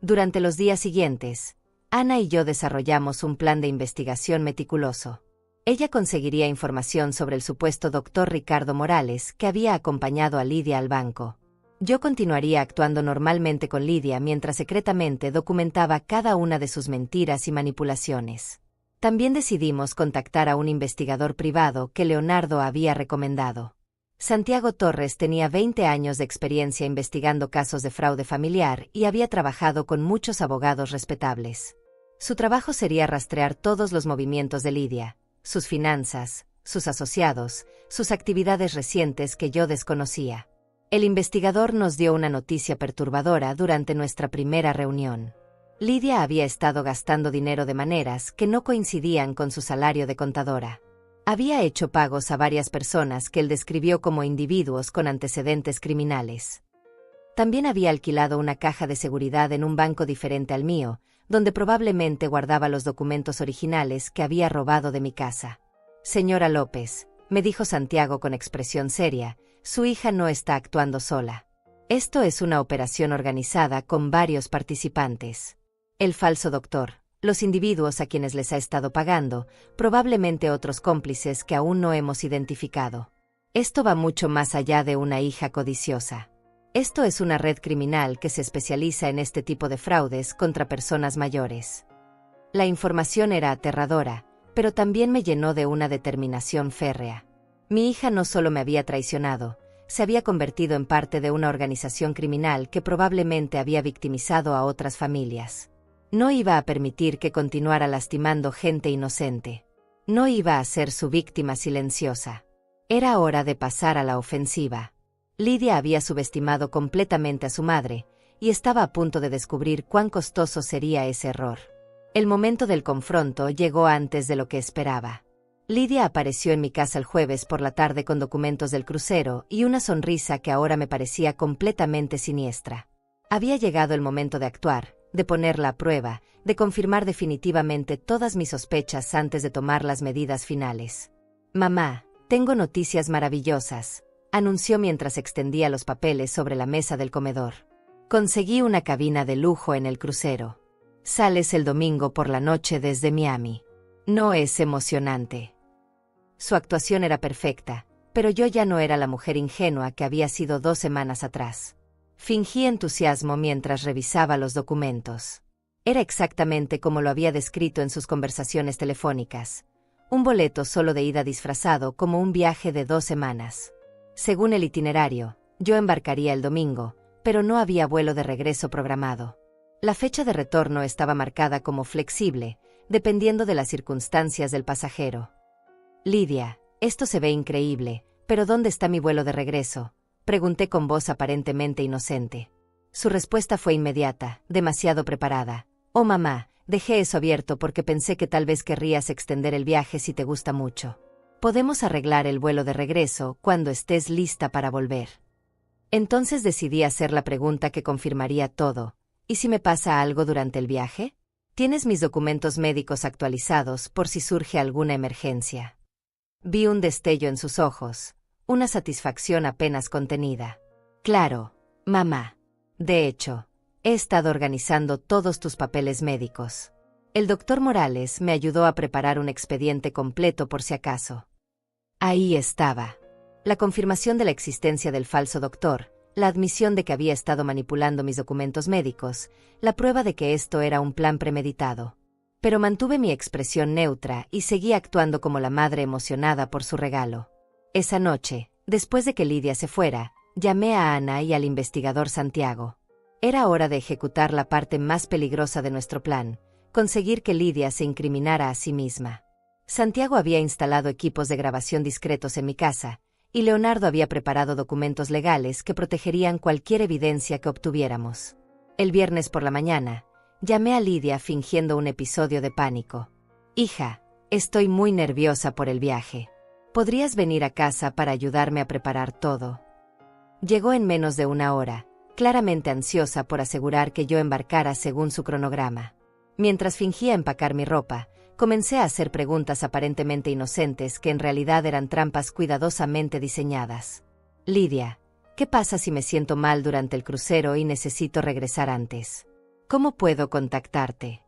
Durante los días siguientes, Ana y yo desarrollamos un plan de investigación meticuloso. Ella conseguiría información sobre el supuesto doctor Ricardo Morales, que había acompañado a Lidia al banco. Yo continuaría actuando normalmente con Lidia mientras secretamente documentaba cada una de sus mentiras y manipulaciones. También decidimos contactar a un investigador privado que Leonardo había recomendado. Santiago Torres tenía 20 años de experiencia investigando casos de fraude familiar y había trabajado con muchos abogados respetables. Su trabajo sería rastrear todos los movimientos de Lidia, sus finanzas, sus asociados, sus actividades recientes que yo desconocía. El investigador nos dio una noticia perturbadora durante nuestra primera reunión. Lidia había estado gastando dinero de maneras que no coincidían con su salario de contadora. Había hecho pagos a varias personas que él describió como individuos con antecedentes criminales. También había alquilado una caja de seguridad en un banco diferente al mío, donde probablemente guardaba los documentos originales que había robado de mi casa. «Señora López», me dijo Santiago con expresión seria, «su hija no está actuando sola. Esto es una operación organizada con varios participantes. El falso doctor, los individuos a quienes les ha estado pagando, probablemente otros cómplices que aún no hemos identificado. Esto va mucho más allá de una hija codiciosa. Esto es una red criminal que se especializa en este tipo de fraudes contra personas mayores». La información era aterradora, pero también me llenó de una determinación férrea. Mi hija no solo me había traicionado, se había convertido en parte de una organización criminal que probablemente había victimizado a otras familias. No iba a permitir que continuara lastimando gente inocente. No iba a ser su víctima silenciosa. Era hora de pasar a la ofensiva. Lidia había subestimado completamente a su madre, y estaba a punto de descubrir cuán costoso sería ese error. El momento del confronto llegó antes de lo que esperaba. Lidia apareció en mi casa el jueves por la tarde con documentos del crucero y una sonrisa que ahora me parecía completamente siniestra. Había llegado el momento de actuar, de ponerla a prueba, de confirmar definitivamente todas mis sospechas antes de tomar las medidas finales. «Mamá, tengo noticias maravillosas», anunció mientras extendía los papeles sobre la mesa del comedor. «Conseguí una cabina de lujo en el crucero. Sales el domingo por la noche desde Miami. ¿No es emocionante?». Su actuación era perfecta, pero yo ya no era la mujer ingenua que había sido 2 semanas atrás. Fingí entusiasmo mientras revisaba los documentos. Era exactamente como lo había descrito en sus conversaciones telefónicas. Un boleto solo de ida disfrazado como un viaje de 2 semanas. Según el itinerario, yo embarcaría el domingo, pero no había vuelo de regreso programado. La fecha de retorno estaba marcada como flexible, dependiendo de las circunstancias del pasajero. Lidia, esto se ve increíble, pero ¿dónde está mi vuelo de regreso?, pregunté con voz aparentemente inocente. Su respuesta fue inmediata, demasiado preparada. Oh mamá, dejé eso abierto porque pensé que tal vez querrías extender el viaje si te gusta mucho. Podemos arreglar el vuelo de regreso cuando estés lista para volver. Entonces decidí hacer la pregunta que confirmaría todo. ¿Y si me pasa algo durante el viaje? ¿Tienes mis documentos médicos actualizados por si surge alguna emergencia? Vi un destello en sus ojos, una satisfacción apenas contenida. Claro, mamá. De hecho, he estado organizando todos tus papeles médicos. El doctor Morales me ayudó a preparar un expediente completo por si acaso. Ahí estaba. La confirmación de la existencia del falso doctor, la admisión de que había estado manipulando mis documentos médicos, la prueba de que esto era un plan premeditado. Pero mantuve mi expresión neutra y seguí actuando como la madre emocionada por su regalo. Esa noche, después de que Lidia se fuera, llamé a Ana y al investigador Santiago. Era hora de ejecutar la parte más peligrosa de nuestro plan, conseguir que Lidia se incriminara a sí misma. Santiago había instalado equipos de grabación discretos en mi casa, y Leonardo había preparado documentos legales que protegerían cualquier evidencia que obtuviéramos. El viernes por la mañana, llamé a Lidia fingiendo un episodio de pánico. Hija, estoy muy nerviosa por el viaje. ¿Podrías venir a casa para ayudarme a preparar todo? Llegó en menos de 1 hora, claramente ansiosa por asegurar que yo embarcara según su cronograma. Mientras fingía empacar mi ropa, comencé a hacer preguntas aparentemente inocentes que en realidad eran trampas cuidadosamente diseñadas. Lidia, ¿qué pasa si me siento mal durante el crucero y necesito regresar antes? ¿Cómo puedo contactarte?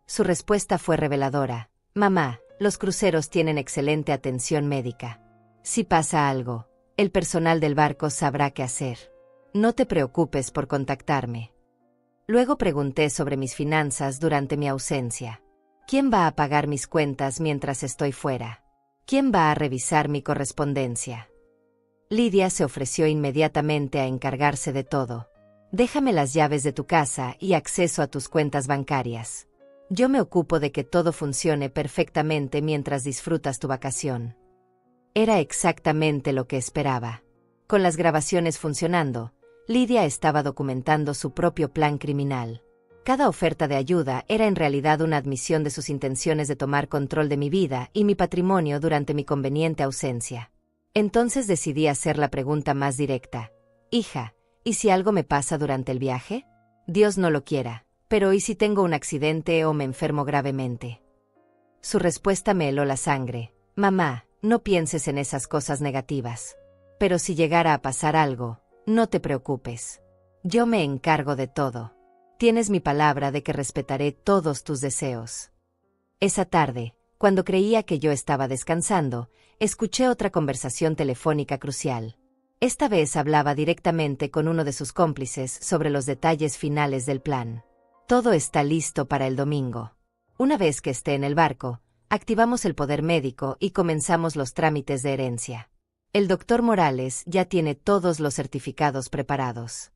Su respuesta fue reveladora. Mamá, los cruceros tienen excelente atención médica. Si pasa algo, el personal del barco sabrá qué hacer. No te preocupes por contactarme. Luego pregunté sobre mis finanzas durante mi ausencia. ¿Quién va a pagar mis cuentas mientras estoy fuera? ¿Quién va a revisar mi correspondencia? Lidia se ofreció inmediatamente a encargarse de todo. Déjame las llaves de tu casa y acceso a tus cuentas bancarias. Yo me ocupo de que todo funcione perfectamente mientras disfrutas tu vacación. Era exactamente lo que esperaba. Con las grabaciones funcionando, Lidia estaba documentando su propio plan criminal. Cada oferta de ayuda era en realidad una admisión de sus intenciones de tomar control de mi vida y mi patrimonio durante mi conveniente ausencia. Entonces decidí hacer la pregunta más directa. Hija, ¿y si algo me pasa durante el viaje? Dios no lo quiera, pero ¿y si tengo un accidente o me enfermo gravemente? Su respuesta me heló la sangre. Mamá, no pienses en esas cosas negativas. Pero si llegara a pasar algo, no te preocupes. Yo me encargo de todo. Tienes mi palabra de que respetaré todos tus deseos. Esa tarde, cuando creía que yo estaba descansando, escuché otra conversación telefónica crucial. Esta vez hablaba directamente con uno de sus cómplices sobre los detalles finales del plan. Todo está listo para el domingo. Una vez que esté en el barco, activamos el poder médico y comenzamos los trámites de herencia. El doctor Morales ya tiene todos los certificados preparados.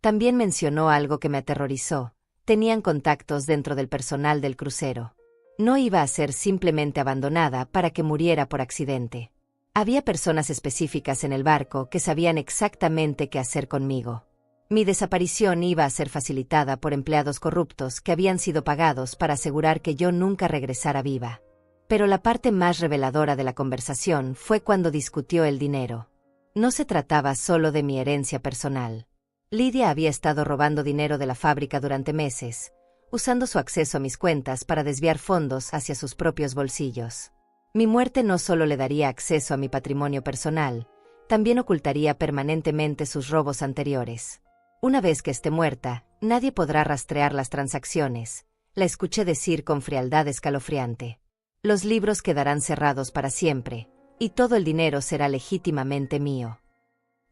También mencionó algo que me aterrorizó. Tenían contactos dentro del personal del crucero. No iba a ser simplemente abandonada para que muriera por accidente. Había personas específicas en el barco que sabían exactamente qué hacer conmigo. Mi desaparición iba a ser facilitada por empleados corruptos que habían sido pagados para asegurar que yo nunca regresara viva. Pero la parte más reveladora de la conversación fue cuando discutió el dinero. No se trataba solo de mi herencia personal. Lidia había estado robando dinero de la fábrica durante meses, usando su acceso a mis cuentas para desviar fondos hacia sus propios bolsillos. Mi muerte no solo le daría acceso a mi patrimonio personal, también ocultaría permanentemente sus robos anteriores. Una vez que esté muerta, nadie podrá rastrear las transacciones, la escuché decir con frialdad escalofriante. Los libros quedarán cerrados para siempre, y todo el dinero será legítimamente mío.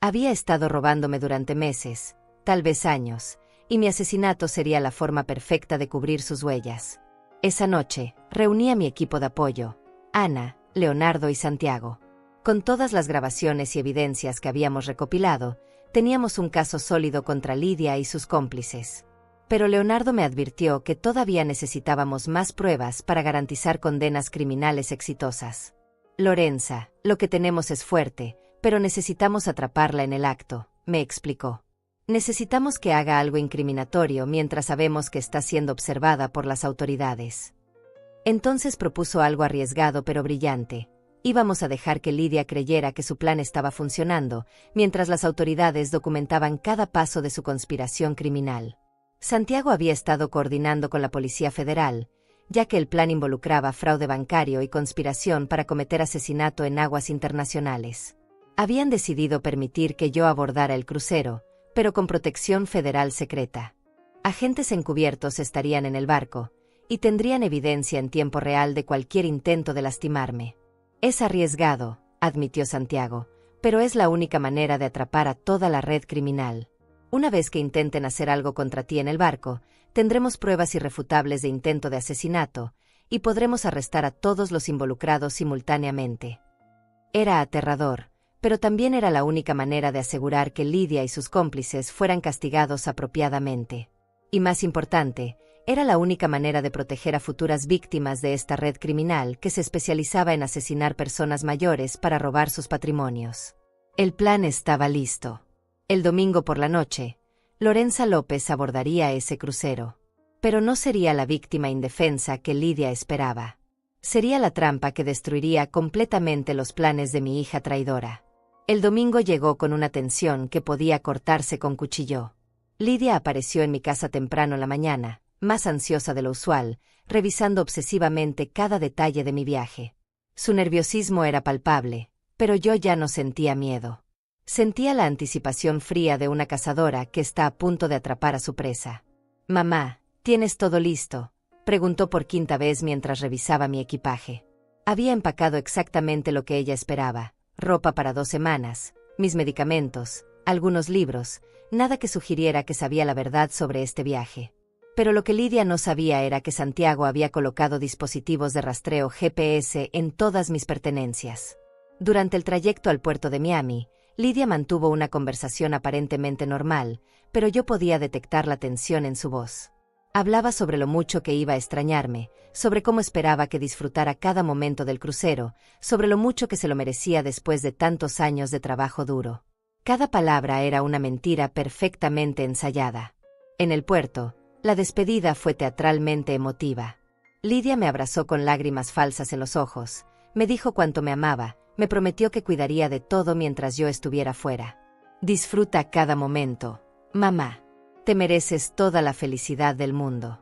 Había estado robándome durante meses, tal vez años, y mi asesinato sería la forma perfecta de cubrir sus huellas. Esa noche, reuní a mi equipo de apoyo, Ana, Leonardo y Santiago. Con todas las grabaciones y evidencias que habíamos recopilado, teníamos un caso sólido contra Lidia y sus cómplices. Pero Leonardo me advirtió que todavía necesitábamos más pruebas para garantizar condenas criminales exitosas. Lorenza, lo que tenemos es fuerte, pero necesitamos atraparla en el acto, me explicó. Necesitamos que haga algo incriminatorio mientras sabemos que está siendo observada por las autoridades. Entonces propuso algo arriesgado pero brillante. Íbamos a dejar que Lidia creyera que su plan estaba funcionando, mientras las autoridades documentaban cada paso de su conspiración criminal. Santiago había estado coordinando con la Policía Federal, ya que el plan involucraba fraude bancario y conspiración para cometer asesinato en aguas internacionales. Habían decidido permitir que yo abordara el crucero, pero con protección federal secreta. Agentes encubiertos estarían en el barco, y tendrían evidencia en tiempo real de cualquier intento de lastimarme. Es arriesgado, admitió Santiago, pero es la única manera de atrapar a toda la red criminal. Una vez que intenten hacer algo contra ti en el barco, tendremos pruebas irrefutables de intento de asesinato, y podremos arrestar a todos los involucrados simultáneamente. Era aterrador, pero también era la única manera de asegurar que Lidia y sus cómplices fueran castigados apropiadamente. Y más importante, era la única manera de proteger a futuras víctimas de esta red criminal que se especializaba en asesinar personas mayores para robar sus patrimonios. El plan estaba listo. El domingo por la noche, Lorenza López abordaría ese crucero. Pero no sería la víctima indefensa que Lidia esperaba. Sería la trampa que destruiría completamente los planes de mi hija traidora. El domingo llegó con una tensión que podía cortarse con cuchillo. Lidia apareció en mi casa temprano en la mañana, más ansiosa de lo usual, revisando obsesivamente cada detalle de mi viaje. Su nerviosismo era palpable, pero yo ya no sentía miedo. Sentía la anticipación fría de una cazadora que está a punto de atrapar a su presa. «Mamá, ¿tienes todo listo?», preguntó por quinta vez mientras revisaba mi equipaje. Había empacado exactamente lo que ella esperaba: ropa para 2 semanas, mis medicamentos, algunos libros, nada que sugiriera que sabía la verdad sobre este viaje. Pero lo que Lidia no sabía era que Santiago había colocado dispositivos de rastreo GPS en todas mis pertenencias. Durante el trayecto al puerto de Miami, Lidia mantuvo una conversación aparentemente normal, pero yo podía detectar la tensión en su voz. Hablaba sobre lo mucho que iba a extrañarme, sobre cómo esperaba que disfrutara cada momento del crucero, sobre lo mucho que se lo merecía después de tantos años de trabajo duro. Cada palabra era una mentira perfectamente ensayada. En el puerto, la despedida fue teatralmente emotiva. Lidia me abrazó con lágrimas falsas en los ojos, me dijo cuánto me amaba, me prometió que cuidaría de todo mientras yo estuviera fuera. «Disfruta cada momento, mamá. Te mereces toda la felicidad del mundo».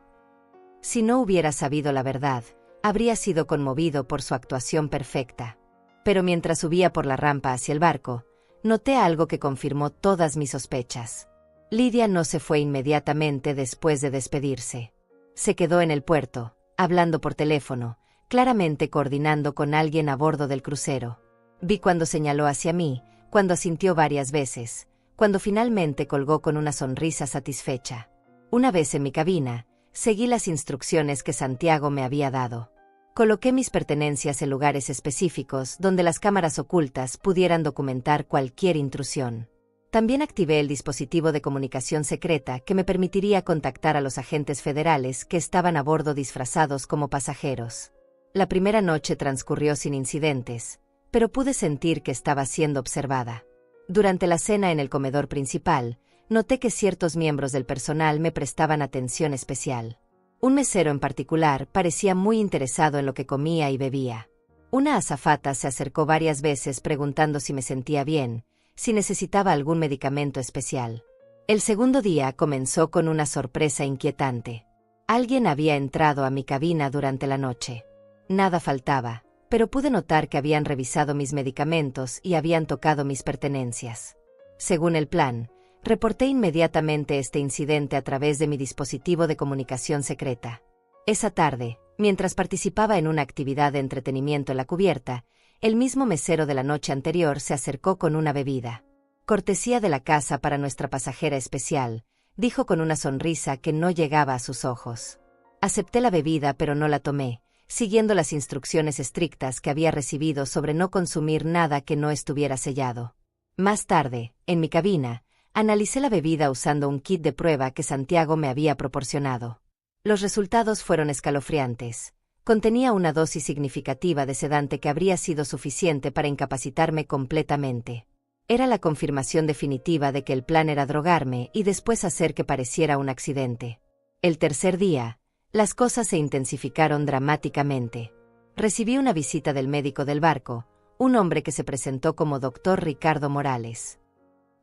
Si no hubiera sabido la verdad, habría sido conmovido por su actuación perfecta. Pero mientras subía por la rampa hacia el barco, noté algo que confirmó todas mis sospechas. Lidia no se fue inmediatamente después de despedirse. Se quedó en el puerto, hablando por teléfono, claramente coordinando con alguien a bordo del crucero. Vi cuando señaló hacia mí, cuando asintió varias veces, cuando finalmente colgó con una sonrisa satisfecha. Una vez en mi cabina, seguí las instrucciones que Santiago me había dado. Coloqué mis pertenencias en lugares específicos donde las cámaras ocultas pudieran documentar cualquier intrusión. También activé el dispositivo de comunicación secreta que me permitiría contactar a los agentes federales que estaban a bordo disfrazados como pasajeros. La primera noche transcurrió sin incidentes, pero pude sentir que estaba siendo observada. Durante la cena en el comedor principal, noté que ciertos miembros del personal me prestaban atención especial. Un mesero en particular parecía muy interesado en lo que comía y bebía. Una azafata se acercó varias veces preguntando si me sentía bien, si necesitaba algún medicamento especial. El segundo día comenzó con una sorpresa inquietante. Alguien había entrado a mi cabina durante la noche. Nada faltaba, pero pude notar que habían revisado mis medicamentos y habían tocado mis pertenencias. Según el plan, reporté inmediatamente este incidente a través de mi dispositivo de comunicación secreta. Esa tarde, mientras participaba en una actividad de entretenimiento en la cubierta, el mismo mesero de la noche anterior se acercó con una bebida. Cortesía de la casa para nuestra pasajera especial, dijo con una sonrisa que no llegaba a sus ojos. Acepté la bebida pero no la tomé, siguiendo las instrucciones estrictas que había recibido sobre no consumir nada que no estuviera sellado. Más tarde, en mi cabina, analicé la bebida usando un kit de prueba que Santiago me había proporcionado. Los resultados fueron escalofriantes. Contenía una dosis significativa de sedante que habría sido suficiente para incapacitarme completamente. Era la confirmación definitiva de que el plan era drogarme y después hacer que pareciera un accidente. El tercer día, las cosas se intensificaron dramáticamente. Recibí una visita del médico del barco, un hombre que se presentó como Dr. Ricardo Morales.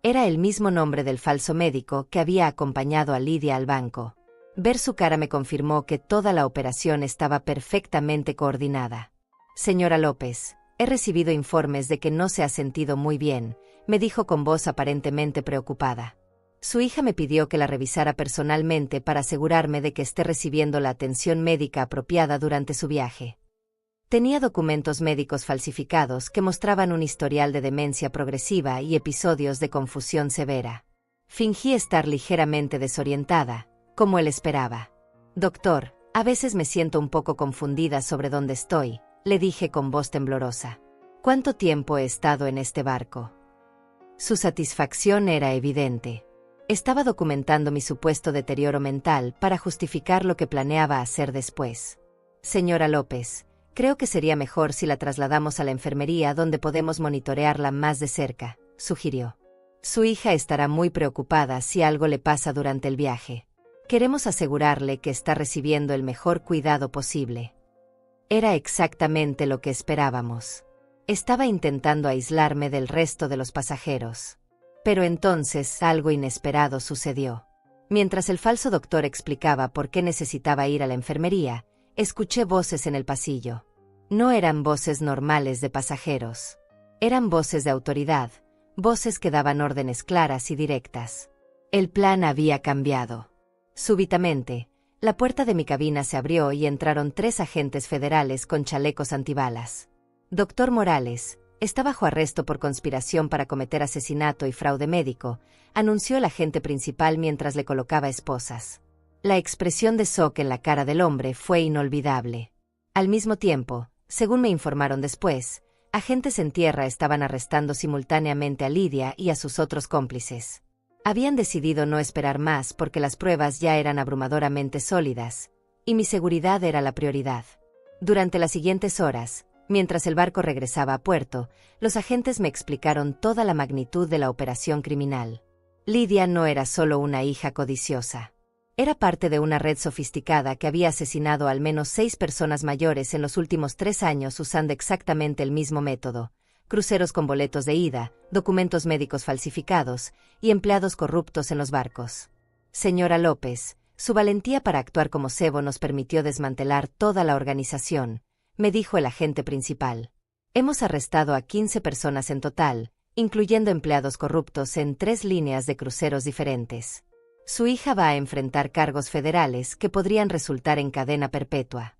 Era el mismo nombre del falso médico que había acompañado a Lidia al banco. Ver su cara me confirmó que toda la operación estaba perfectamente coordinada. Señora López, he recibido informes de que no se ha sentido muy bien, me dijo con voz aparentemente preocupada. Su hija me pidió que la revisara personalmente para asegurarme de que esté recibiendo la atención médica apropiada durante su viaje. Tenía documentos médicos falsificados que mostraban un historial de demencia progresiva y episodios de confusión severa. Fingí estar ligeramente desorientada, como él esperaba. Doctor, a veces me siento un poco confundida sobre dónde estoy, le dije con voz temblorosa. ¿Cuánto tiempo he estado en este barco? Su satisfacción era evidente. Estaba documentando mi supuesto deterioro mental para justificar lo que planeaba hacer después. Señora López, creo que sería mejor si la trasladamos a la enfermería donde podemos monitorearla más de cerca, sugirió. Su hija estará muy preocupada si algo le pasa durante el viaje. Queremos asegurarle que está recibiendo el mejor cuidado posible. Era exactamente lo que esperábamos. Estaba intentando aislarme del resto de los pasajeros. Pero entonces algo inesperado sucedió. Mientras el falso doctor explicaba por qué necesitaba ir a la enfermería, escuché voces en el pasillo. No eran voces normales de pasajeros. Eran voces de autoridad, voces que daban órdenes claras y directas. El plan había cambiado. Súbitamente, la puerta de mi cabina se abrió y entraron 3 agentes federales con chalecos antibalas. Doctor Morales, está bajo arresto por conspiración para cometer asesinato y fraude médico, anunció el agente principal mientras le colocaba esposas. La expresión de shock en la cara del hombre fue inolvidable. Al mismo tiempo, según me informaron después, agentes en tierra estaban arrestando simultáneamente a Lidia y a sus otros cómplices. Habían decidido no esperar más porque las pruebas ya eran abrumadoramente sólidas, y mi seguridad era la prioridad. Durante las siguientes horas, mientras el barco regresaba a puerto, los agentes me explicaron toda la magnitud de la operación criminal. Lidia no era solo una hija codiciosa. Era parte de una red sofisticada que había asesinado al menos 6 personas mayores en los últimos 3 años usando exactamente el mismo método: cruceros con boletos de ida, documentos médicos falsificados y empleados corruptos en los barcos. Señora López, su valentía para actuar como cebo nos permitió desmantelar toda la organización, me dijo el agente principal. Hemos arrestado a 15 personas en total, incluyendo empleados corruptos en 3 líneas de cruceros diferentes. Su hija va a enfrentar cargos federales que podrían resultar en cadena perpetua.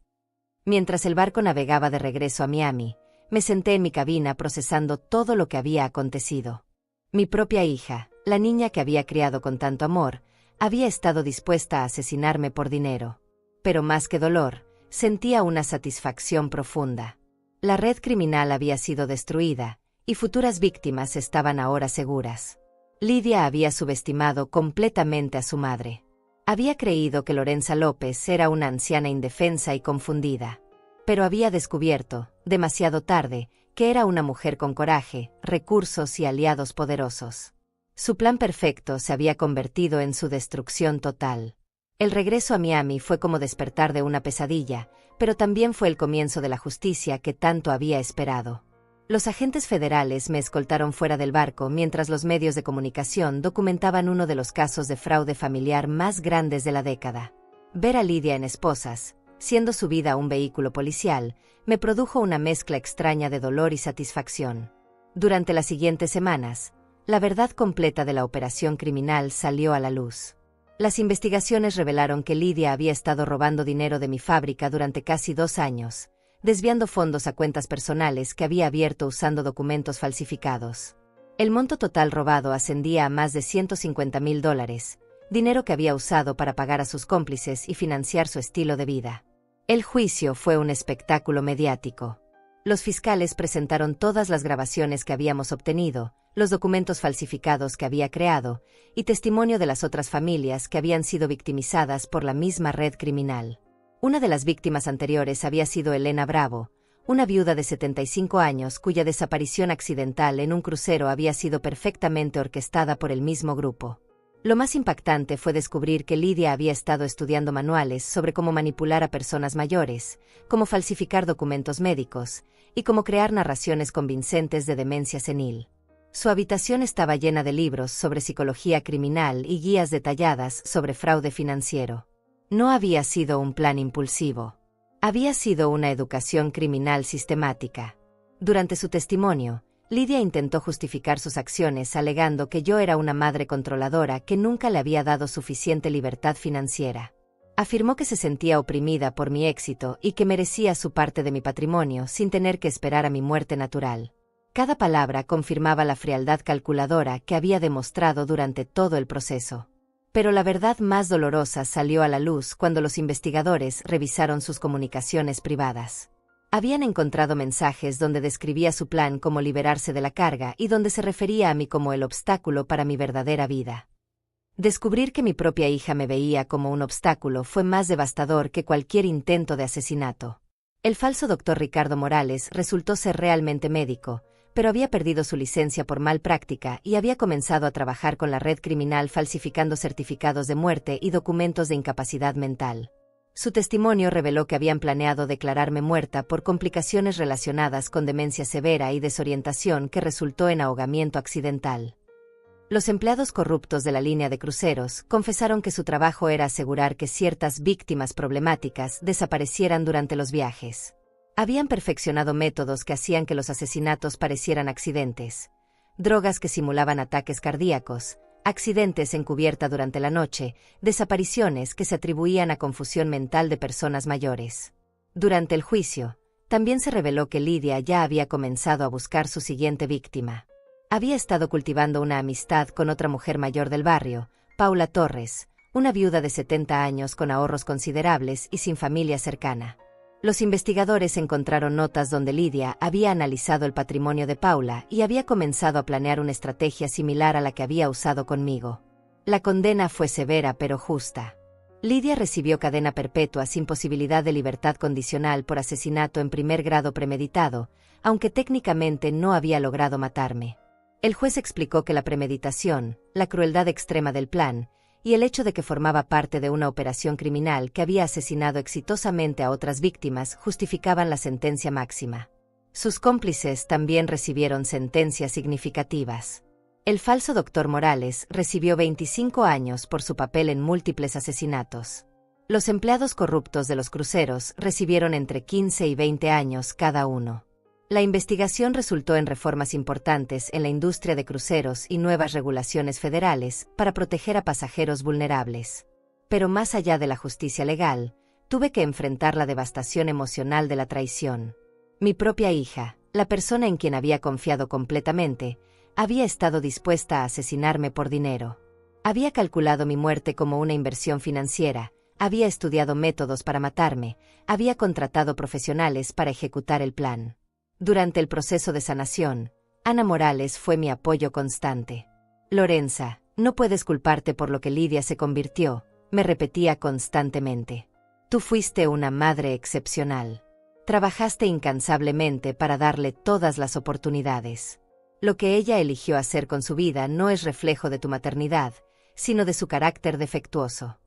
Mientras el barco navegaba de regreso a Miami, me senté en mi cabina procesando todo lo que había acontecido. Mi propia hija, la niña que había criado con tanto amor, había estado dispuesta a asesinarme por dinero. Pero más que dolor, sentía una satisfacción profunda. La red criminal había sido destruida, y futuras víctimas estaban ahora seguras. Lidia había subestimado completamente a su madre. Había creído que Lorenza López era una anciana indefensa y confundida. Pero había descubierto, demasiado tarde, que era una mujer con coraje, recursos y aliados poderosos. Su plan perfecto se había convertido en su destrucción total. El regreso a Miami fue como despertar de una pesadilla, pero también fue el comienzo de la justicia que tanto había esperado. Los agentes federales me escoltaron fuera del barco mientras los medios de comunicación documentaban uno de los casos de fraude familiar más grandes de la década. Ver a Lidia en esposas, siendo subida a un vehículo policial, me produjo una mezcla extraña de dolor y satisfacción. Durante las siguientes semanas, la verdad completa de la operación criminal salió a la luz. Las investigaciones revelaron que Lidia había estado robando dinero de mi fábrica durante casi 2 años, desviando fondos a cuentas personales que había abierto usando documentos falsificados. El monto total robado ascendía a más de $150,000, dinero que había usado para pagar a sus cómplices y financiar su estilo de vida. El juicio fue un espectáculo mediático. Los fiscales presentaron todas las grabaciones que habíamos obtenido, los documentos falsificados que había creado, y testimonio de las otras familias que habían sido victimizadas por la misma red criminal. Una de las víctimas anteriores había sido Elena Bravo, una viuda de 75 años cuya desaparición accidental en un crucero había sido perfectamente orquestada por el mismo grupo. Lo más impactante fue descubrir que Lidia había estado estudiando manuales sobre cómo manipular a personas mayores, cómo falsificar documentos médicos y cómo crear narraciones convincentes de demencia senil. Su habitación estaba llena de libros sobre psicología criminal y guías detalladas sobre fraude financiero. No había sido un plan impulsivo. Había sido una educación criminal sistemática. Durante su testimonio, Lidia intentó justificar sus acciones alegando que yo era una madre controladora que nunca le había dado suficiente libertad financiera. Afirmó que se sentía oprimida por mi éxito y que merecía su parte de mi patrimonio sin tener que esperar a mi muerte natural. Cada palabra confirmaba la frialdad calculadora que había demostrado durante todo el proceso. Pero la verdad más dolorosa salió a la luz cuando los investigadores revisaron sus comunicaciones privadas. Habían encontrado mensajes donde describía su plan como liberarse de la carga y donde se refería a mí como el obstáculo para mi verdadera vida. Descubrir que mi propia hija me veía como un obstáculo fue más devastador que cualquier intento de asesinato. El falso doctor Ricardo Morales resultó ser realmente médico, pero había perdido su licencia por mal práctica y había comenzado a trabajar con la red criminal falsificando certificados de muerte y documentos de incapacidad mental. Su testimonio reveló que habían planeado declararme muerta por complicaciones relacionadas con demencia severa y desorientación que resultó en ahogamiento accidental. Los empleados corruptos de la línea de cruceros confesaron que su trabajo era asegurar que ciertas víctimas problemáticas desaparecieran durante los viajes. Habían perfeccionado métodos que hacían que los asesinatos parecieran accidentes, drogas que simulaban ataques cardíacos, accidentes en cubierta durante la noche, desapariciones que se atribuían a confusión mental de personas mayores. Durante el juicio, también se reveló que Lidia ya había comenzado a buscar su siguiente víctima. Había estado cultivando una amistad con otra mujer mayor del barrio, Paula Torres, una viuda de 70 años con ahorros considerables y sin familia cercana. Los investigadores encontraron notas donde Lidia había analizado el patrimonio de Paula y había comenzado a planear una estrategia similar a la que había usado conmigo. La condena fue severa pero justa. Lidia recibió cadena perpetua sin posibilidad de libertad condicional por asesinato en primer grado premeditado, aunque técnicamente no había logrado matarme. El juez explicó que la premeditación, la crueldad extrema del plan, y el hecho de que formaba parte de una operación criminal que había asesinado exitosamente a otras víctimas justificaban la sentencia máxima. Sus cómplices también recibieron sentencias significativas. El falso doctor Morales recibió 25 años por su papel en múltiples asesinatos. Los empleados corruptos de los cruceros recibieron entre 15 y 20 años cada uno. La investigación resultó en reformas importantes en la industria de cruceros y nuevas regulaciones federales para proteger a pasajeros vulnerables. Pero más allá de la justicia legal, tuve que enfrentar la devastación emocional de la traición. Mi propia hija, la persona en quien había confiado completamente, había estado dispuesta a asesinarme por dinero. Había calculado mi muerte como una inversión financiera, había estudiado métodos para matarme, había contratado profesionales para ejecutar el plan. Durante el proceso de sanación, Ana Morales fue mi apoyo constante. Lorenza, no puedes culparte por lo que Lidia se convirtió, me repetía constantemente. Tú fuiste una madre excepcional. Trabajaste incansablemente para darle todas las oportunidades. Lo que ella eligió hacer con su vida no es reflejo de tu maternidad, sino de su carácter defectuoso.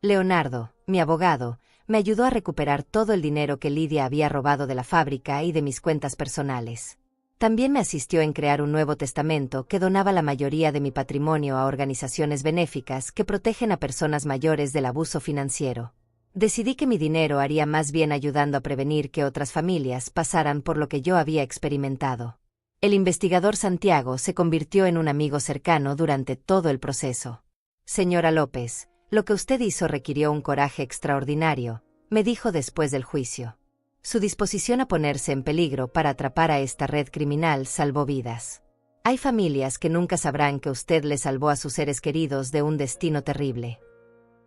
Leonardo, mi abogado, me ayudó a recuperar todo el dinero que Lidia había robado de la fábrica y de mis cuentas personales. También me asistió en crear un nuevo testamento que donaba la mayoría de mi patrimonio a organizaciones benéficas que protegen a personas mayores del abuso financiero. Decidí que mi dinero haría más bien ayudando a prevenir que otras familias pasaran por lo que yo había experimentado. El investigador Santiago se convirtió en un amigo cercano durante todo el proceso. Señora López, lo que usted hizo requirió un coraje extraordinario, me dijo después del juicio. Su disposición a ponerse en peligro para atrapar a esta red criminal salvó vidas. Hay familias que nunca sabrán que usted le salvó a sus seres queridos de un destino terrible.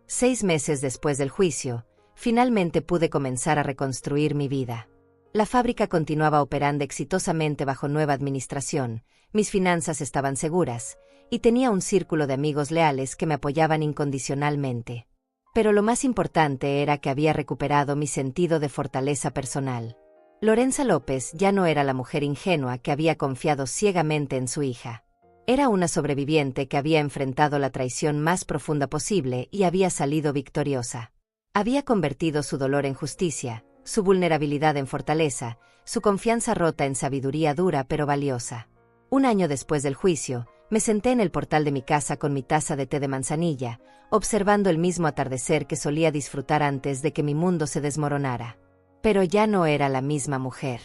6 meses después del juicio, finalmente pude comenzar a reconstruir mi vida. La fábrica continuaba operando exitosamente bajo nueva administración, mis finanzas estaban seguras, y tenía un círculo de amigos leales que me apoyaban incondicionalmente. Pero lo más importante era que había recuperado mi sentido de fortaleza personal. Lorenza López ya no era la mujer ingenua que había confiado ciegamente en su hija. Era una sobreviviente que había enfrentado la traición más profunda posible y había salido victoriosa. Había convertido su dolor en justicia, su vulnerabilidad en fortaleza, su confianza rota en sabiduría dura pero valiosa. Un año después del juicio, me senté en el portal de mi casa con mi taza de té de manzanilla, observando el mismo atardecer que solía disfrutar antes de que mi mundo se desmoronara. Pero ya no era la misma mujer.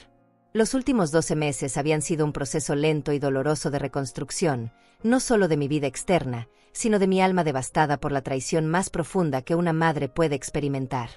Los últimos 12 meses habían sido un proceso lento y doloroso de reconstrucción, no solo de mi vida externa, sino de mi alma devastada por la traición más profunda que una madre puede experimentar.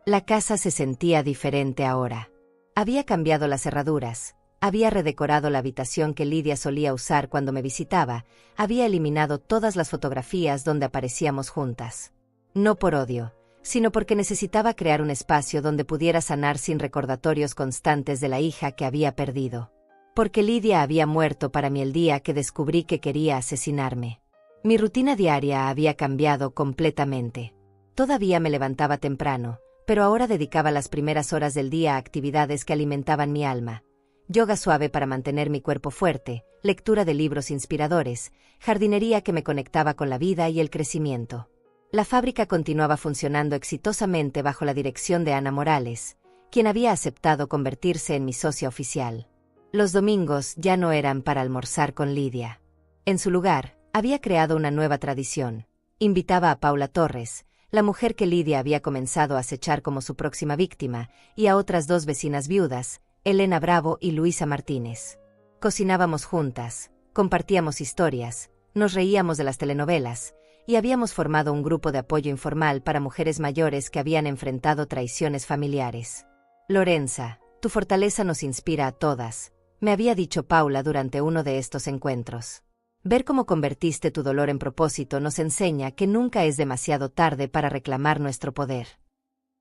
La casa se sentía diferente ahora. Había cambiado las cerraduras, había redecorado la habitación que Lidia solía usar cuando me visitaba, había eliminado todas las fotografías donde aparecíamos juntas. No por odio, sino porque necesitaba crear un espacio donde pudiera sanar sin recordatorios constantes de la hija que había perdido. Porque Lidia había muerto para mí el día que descubrí que quería asesinarme. Mi rutina diaria había cambiado completamente. Todavía me levantaba temprano, pero ahora dedicaba las primeras horas del día a actividades que alimentaban mi alma. Yoga suave para mantener mi cuerpo fuerte, lectura de libros inspiradores, jardinería que me conectaba con la vida y el crecimiento. La fábrica continuaba funcionando exitosamente bajo la dirección de Ana Morales, quien había aceptado convertirse en mi socia oficial. Los domingos ya no eran para almorzar con Lidia. En su lugar, había creado una nueva tradición. Invitaba a Paula Torres, la mujer que Lidia había comenzado a acechar como su próxima víctima, y a otras 2 vecinas viudas, Elena Bravo y Luisa Martínez. Cocinábamos juntas, compartíamos historias, nos reíamos de las telenovelas, y habíamos formado un grupo de apoyo informal para mujeres mayores que habían enfrentado traiciones familiares. Lorenza, tu fortaleza nos inspira a todas, me había dicho Paula durante uno de estos encuentros. Ver cómo convertiste tu dolor en propósito nos enseña que nunca es demasiado tarde para reclamar nuestro poder.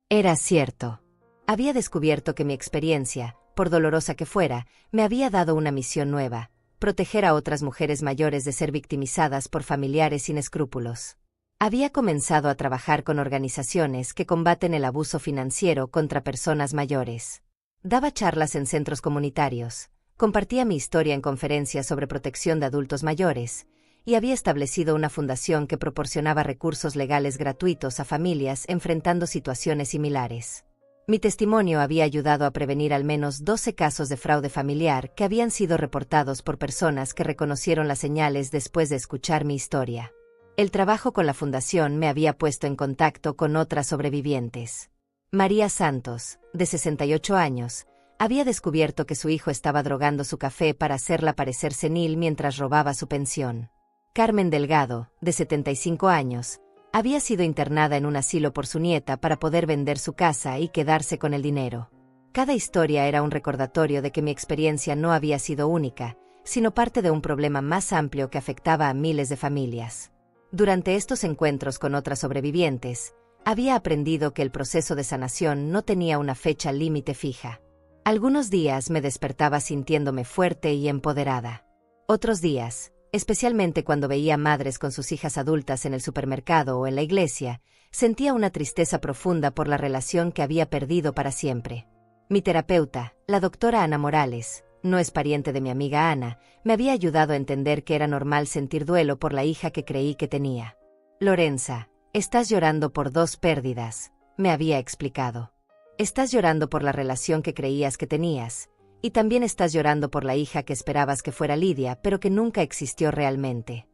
Era cierto. Había descubierto que mi experiencia, por dolorosa que fuera, me había dado una misión nueva: proteger a otras mujeres mayores de ser victimizadas por familiares sin escrúpulos. Había comenzado a trabajar con organizaciones que combaten el abuso financiero contra personas mayores. Daba charlas en centros comunitarios, compartía mi historia en conferencias sobre protección de adultos mayores, y había establecido una fundación que proporcionaba recursos legales gratuitos a familias enfrentando situaciones similares. Mi testimonio había ayudado a prevenir al menos 12 casos de fraude familiar que habían sido reportados por personas que reconocieron las señales después de escuchar mi historia. El trabajo con la fundación me había puesto en contacto con otras sobrevivientes. María Santos, de 68 años, había descubierto que su hijo estaba drogando su café para hacerla parecer senil mientras robaba su pensión. Carmen Delgado, de 75 años, había sido internada en un asilo por su nieta para poder vender su casa y quedarse con el dinero. Cada historia era un recordatorio de que mi experiencia no había sido única, sino parte de un problema más amplio que afectaba a miles de familias. Durante estos encuentros con otras sobrevivientes, había aprendido que el proceso de sanación no tenía una fecha límite fija. Algunos días me despertaba sintiéndome fuerte y empoderada. Otros días, especialmente cuando veía madres con sus hijas adultas en el supermercado o en la iglesia, sentía una tristeza profunda por la relación que había perdido para siempre. Mi terapeuta, la doctora Ana Morales, no es pariente de mi amiga Ana, me había ayudado a entender que era normal sentir duelo por la hija que creí que tenía. Lorenza, estás llorando por 2 pérdidas, me había explicado. Estás llorando por la relación que creías que tenías, y también estás llorando por la hija que esperabas que fuera Lidia, pero que nunca existió realmente.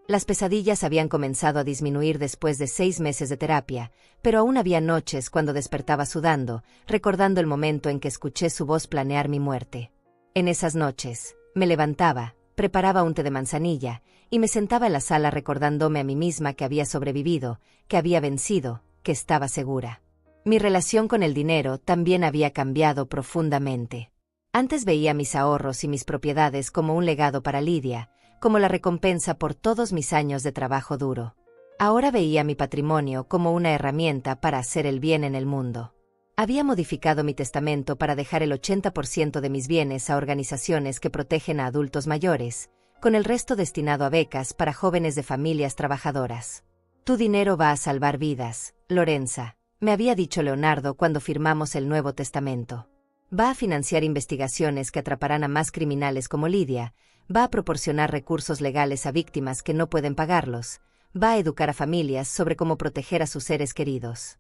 Las pesadillas habían comenzado a disminuir después de 6 meses de terapia, pero aún había noches cuando despertaba sudando, recordando el momento en que escuché su voz planear mi muerte. En esas noches, me levantaba, preparaba un té de manzanilla, y me sentaba en la sala recordándome a mí misma que había sobrevivido, que había vencido, que estaba segura. Mi relación con el dinero también había cambiado profundamente. Antes veía mis ahorros y mis propiedades como un legado para Lidia, como la recompensa por todos mis años de trabajo duro. Ahora veía mi patrimonio como una herramienta para hacer el bien en el mundo. Había modificado mi testamento para dejar el 80% de mis bienes a organizaciones que protegen a adultos mayores, con el resto destinado a becas para jóvenes de familias trabajadoras. Tu dinero va a salvar vidas, Lorenza, me había dicho Leonardo cuando firmamos el Nuevo Testamento. Va a financiar investigaciones que atraparán a más criminales como Lidia, va a proporcionar recursos legales a víctimas que no pueden pagarlos, va a educar a familias sobre cómo proteger a sus seres queridos.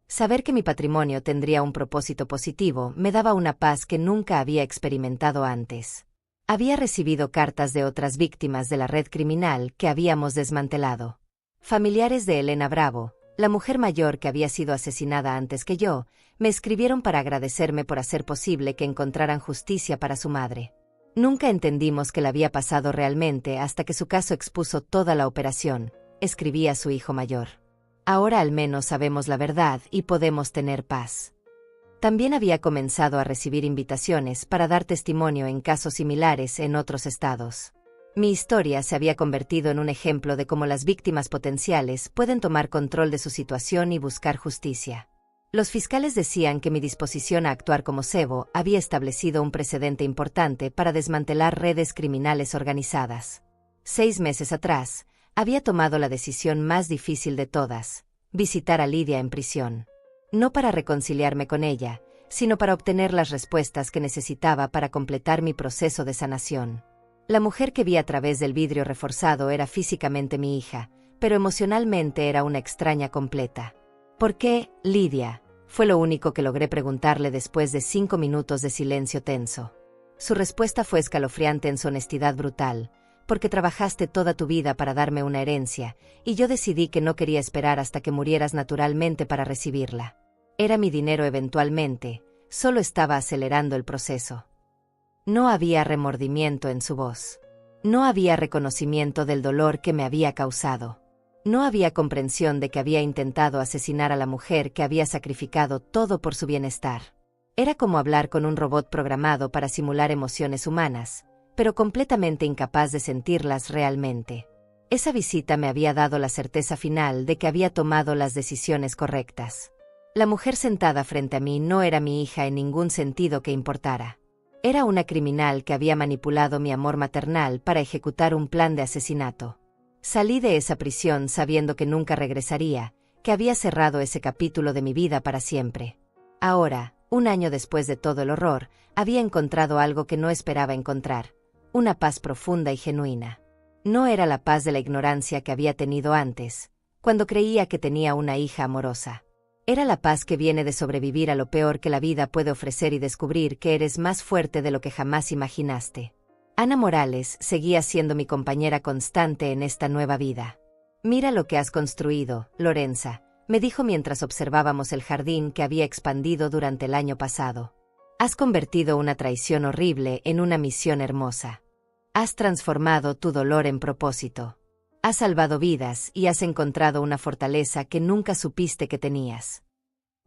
Saber que mi patrimonio tendría un propósito positivo me daba una paz que nunca había experimentado antes. Había recibido cartas de otras víctimas de la red criminal que habíamos desmantelado. Familiares de Elena Bravo, la mujer mayor que había sido asesinada antes que yo, me escribieron para agradecerme por hacer posible que encontraran justicia para su madre. Nunca entendimos qué le había pasado realmente hasta que su caso expuso toda la operación, escribía su hijo mayor. Ahora al menos sabemos la verdad y podemos tener paz. También había comenzado a recibir invitaciones para dar testimonio en casos similares en otros estados. Mi historia se había convertido en un ejemplo de cómo las víctimas potenciales pueden tomar control de su situación y buscar justicia. Los fiscales decían que mi disposición a actuar como cebo había establecido un precedente importante para desmantelar redes criminales organizadas. 6 meses atrás, había tomado la decisión más difícil de todas, visitar a Lidia en prisión. No para reconciliarme con ella, sino para obtener las respuestas que necesitaba para completar mi proceso de sanación. La mujer que vi a través del vidrio reforzado era físicamente mi hija, pero emocionalmente era una extraña completa. ¿Por qué, Lidia? Fue lo único que logré preguntarle después de 5 minutos de silencio tenso. Su respuesta fue escalofriante en su honestidad brutal. Porque trabajaste toda tu vida para darme una herencia, y yo decidí que no quería esperar hasta que murieras naturalmente para recibirla. Era mi dinero eventualmente, solo estaba acelerando el proceso. No había remordimiento en su voz. No había reconocimiento del dolor que me había causado. No había comprensión de que había intentado asesinar a la mujer que había sacrificado todo por su bienestar. Era como hablar con un robot programado para simular emociones humanas, pero completamente incapaz de sentirlas realmente. Esa visita me había dado la certeza final de que había tomado las decisiones correctas. La mujer sentada frente a mí no era mi hija en ningún sentido que importara. Era una criminal que había manipulado mi amor maternal para ejecutar un plan de asesinato. Salí de esa prisión sabiendo que nunca regresaría, que había cerrado ese capítulo de mi vida para siempre. Ahora, 1 año después de todo el horror, había encontrado algo que no esperaba encontrar. Una paz profunda y genuina. No era la paz de la ignorancia que había tenido antes, cuando creía que tenía una hija amorosa. Era la paz que viene de sobrevivir a lo peor que la vida puede ofrecer y descubrir que eres más fuerte de lo que jamás imaginaste. Ana Morales seguía siendo mi compañera constante en esta nueva vida. Mira lo que has construido, Lorenza, me dijo mientras observábamos el jardín que había expandido durante el año pasado. Has convertido una traición horrible en una misión hermosa. Has transformado tu dolor en propósito. Has salvado vidas y has encontrado una fortaleza que nunca supiste que tenías.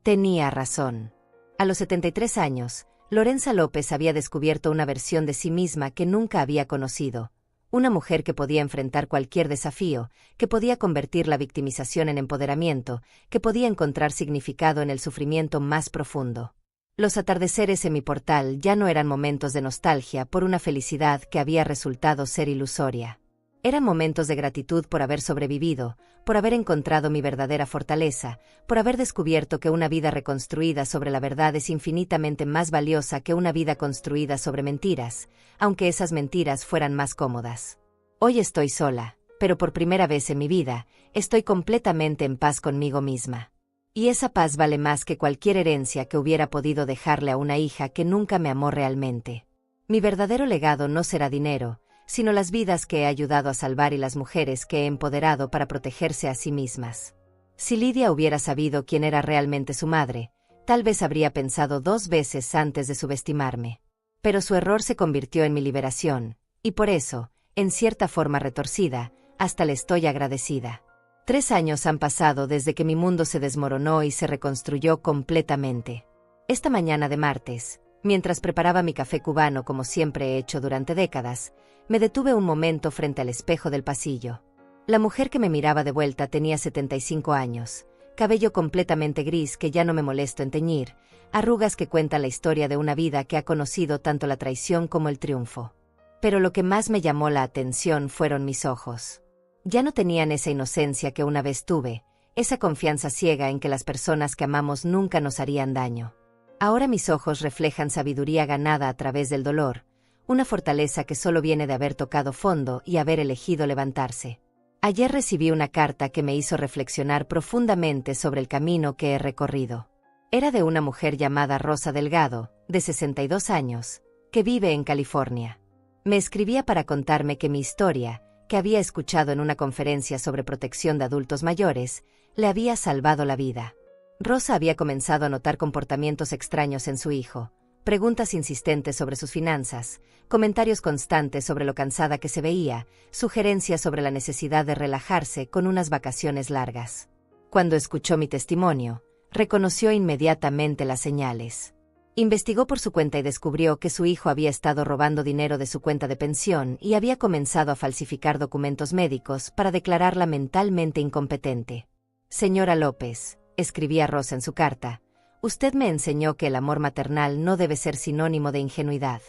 Tenía razón. A los 73 años, Lorenza López había descubierto una versión de sí misma que nunca había conocido. Una mujer que podía enfrentar cualquier desafío, que podía convertir la victimización en empoderamiento, que podía encontrar significado en el sufrimiento más profundo. Los atardeceres en mi portal ya no eran momentos de nostalgia por una felicidad que había resultado ser ilusoria. Eran momentos de gratitud por haber sobrevivido, por haber encontrado mi verdadera fortaleza, por haber descubierto que una vida reconstruida sobre la verdad es infinitamente más valiosa que una vida construida sobre mentiras, aunque esas mentiras fueran más cómodas. Hoy estoy sola, pero por primera vez en mi vida, estoy completamente en paz conmigo misma. Y esa paz vale más que cualquier herencia que hubiera podido dejarle a una hija que nunca me amó realmente. Mi verdadero legado no será dinero, sino las vidas que he ayudado a salvar y las mujeres que he empoderado para protegerse a sí mismas. Si Lidia hubiera sabido quién era realmente su madre, tal vez habría pensado 2 veces antes de subestimarme. Pero su error se convirtió en mi liberación, y por eso, en cierta forma retorcida, hasta le estoy agradecida. 3 años han pasado desde que mi mundo se desmoronó y se reconstruyó completamente. Esta mañana de martes, Mientras preparaba mi café cubano como siempre he hecho durante décadas, me detuve un momento frente al espejo del pasillo. La mujer que me miraba de vuelta tenía 75 años, cabello completamente gris que ya no me molesto en teñir, arrugas que cuentan la historia de una vida que ha conocido tanto la traición como el triunfo. Pero lo que más me llamó la atención fueron mis ojos. Ya no tenían esa inocencia que una vez tuve, esa confianza ciega en que las personas que amamos nunca nos harían daño. Ahora mis ojos reflejan sabiduría ganada a través del dolor, una fortaleza que solo viene de haber tocado fondo y haber elegido levantarse. Ayer recibí una carta que me hizo reflexionar profundamente sobre el camino que he recorrido. Era de una mujer llamada Rosa Delgado, de 62 años, que vive en California. Me escribía para contarme que mi historia, que había escuchado en una conferencia sobre protección de adultos mayores, le había salvado la vida. Rosa había comenzado a notar comportamientos extraños en su hijo, preguntas insistentes sobre sus finanzas, comentarios constantes sobre lo cansada que se veía, sugerencias sobre la necesidad de relajarse con unas vacaciones largas. Cuando escuchó mi testimonio, reconoció inmediatamente las señales. Investigó por su cuenta y descubrió que su hijo había estado robando dinero de su cuenta de pensión y había comenzado a falsificar documentos médicos para declararla mentalmente incompetente. Señora López, escribía Rosa en su carta, usted me enseñó que el amor maternal no debe ser sinónimo de ingenuidad.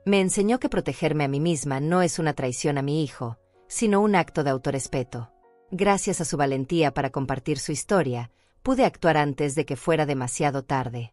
Me enseñó que protegerme a mí misma no es una traición a mi hijo, sino un acto de autorrespeto. Gracias a su valentía para compartir su historia, pude actuar antes de que fuera demasiado tarde.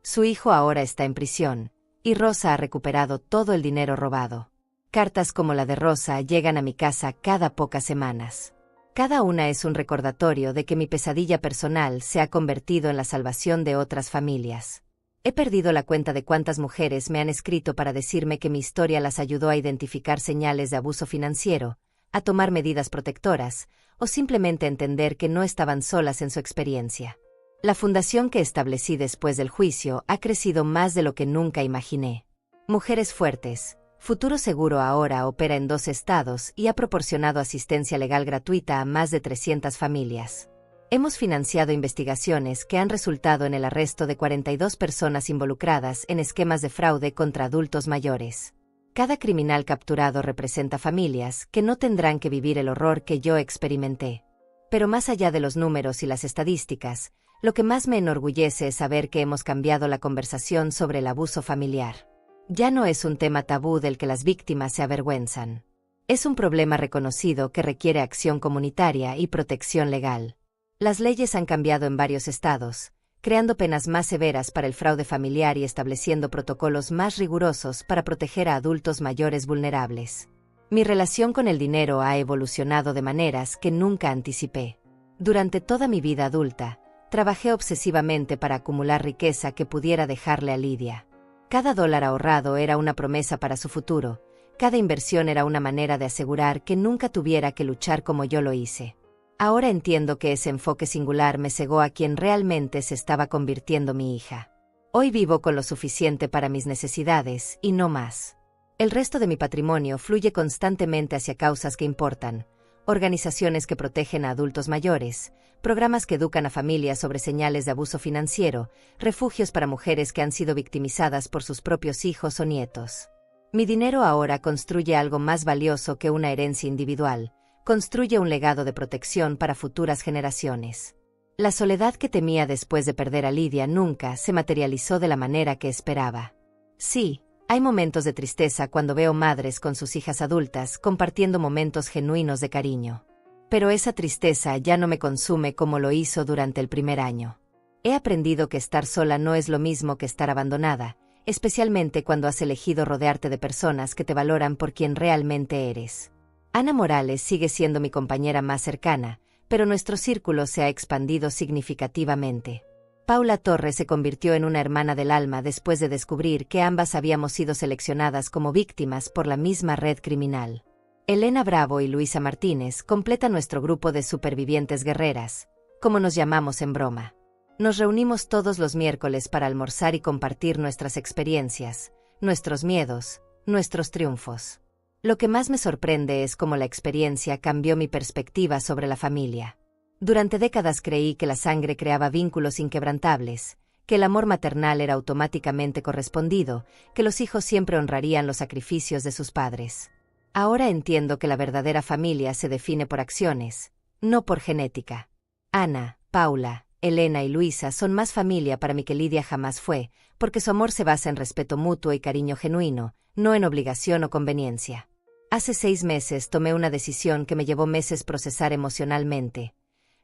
Su hijo ahora está en prisión, y Rosa ha recuperado todo el dinero robado. Cartas como la de Rosa llegan a mi casa cada pocas semanas. Cada una es un recordatorio de que mi pesadilla personal se ha convertido en la salvación de otras familias. He perdido la cuenta de cuántas mujeres me han escrito para decirme que mi historia las ayudó a identificar señales de abuso financiero, a tomar medidas protectoras, o simplemente a entender que no estaban solas en su experiencia. La fundación que establecí después del juicio ha crecido más de lo que nunca imaginé. Mujeres Fuertes, Futuro Seguro ahora opera en 2 estados y ha proporcionado asistencia legal gratuita a más de 300 familias. Hemos financiado investigaciones que han resultado en el arresto de 42 personas involucradas en esquemas de fraude contra adultos mayores. Cada criminal capturado representa familias que no tendrán que vivir el horror que yo experimenté. Pero más allá de los números y las estadísticas, lo que más me enorgullece es saber que hemos cambiado la conversación sobre el abuso familiar. Ya no es un tema tabú del que las víctimas se avergüenzan. Es un problema reconocido que requiere acción comunitaria y protección legal. Las leyes han cambiado en varios estados, creando penas más severas para el fraude familiar y estableciendo protocolos más rigurosos para proteger a adultos mayores vulnerables. Mi relación con el dinero ha evolucionado de maneras que nunca anticipé. Durante toda mi vida adulta, trabajé obsesivamente para acumular riqueza que pudiera dejarle a Lidia. Cada dólar ahorrado era una promesa para su futuro, cada inversión era una manera de asegurar que nunca tuviera que luchar como yo lo hice. Ahora entiendo que ese enfoque singular me cegó a quien realmente se estaba convirtiendo mi hija. Hoy vivo con lo suficiente para mis necesidades y no más. El resto de mi patrimonio fluye constantemente hacia causas que importan, organizaciones que protegen a adultos mayores, programas que educan a familias sobre señales de abuso financiero, refugios para mujeres que han sido victimizadas por sus propios hijos o nietos. Mi dinero ahora construye algo más valioso que una herencia individual, construye un legado de protección para futuras generaciones. La soledad que temía después de perder a Lidia nunca se materializó de la manera que esperaba. Sí, hay momentos de tristeza cuando veo madres con sus hijas adultas compartiendo momentos genuinos de cariño. Pero esa tristeza ya no me consume como lo hizo durante el primer año. He aprendido que estar sola no es lo mismo que estar abandonada, especialmente cuando has elegido rodearte de personas que te valoran por quien realmente eres. Ana Morales sigue siendo mi compañera más cercana, pero nuestro círculo se ha expandido significativamente. Paula Torres se convirtió en una hermana del alma después de descubrir que ambas habíamos sido seleccionadas como víctimas por la misma red criminal. Elena Bravo y Luisa Martínez completan nuestro grupo de supervivientes guerreras, como nos llamamos en broma. Nos reunimos todos los miércoles para almorzar y compartir nuestras experiencias, nuestros miedos, nuestros triunfos. Lo que más me sorprende es cómo la experiencia cambió mi perspectiva sobre la familia. Durante décadas creí que la sangre creaba vínculos inquebrantables, que el amor maternal era automáticamente correspondido, que los hijos siempre honrarían los sacrificios de sus padres. Ahora entiendo que la verdadera familia se define por acciones, no por genética. Ana, Paula, Elena y Luisa son más familia para mí que Lidia jamás fue, porque su amor se basa en respeto mutuo y cariño genuino, no en obligación o conveniencia. Hace 6 meses tomé una decisión que me llevó meses procesar emocionalmente.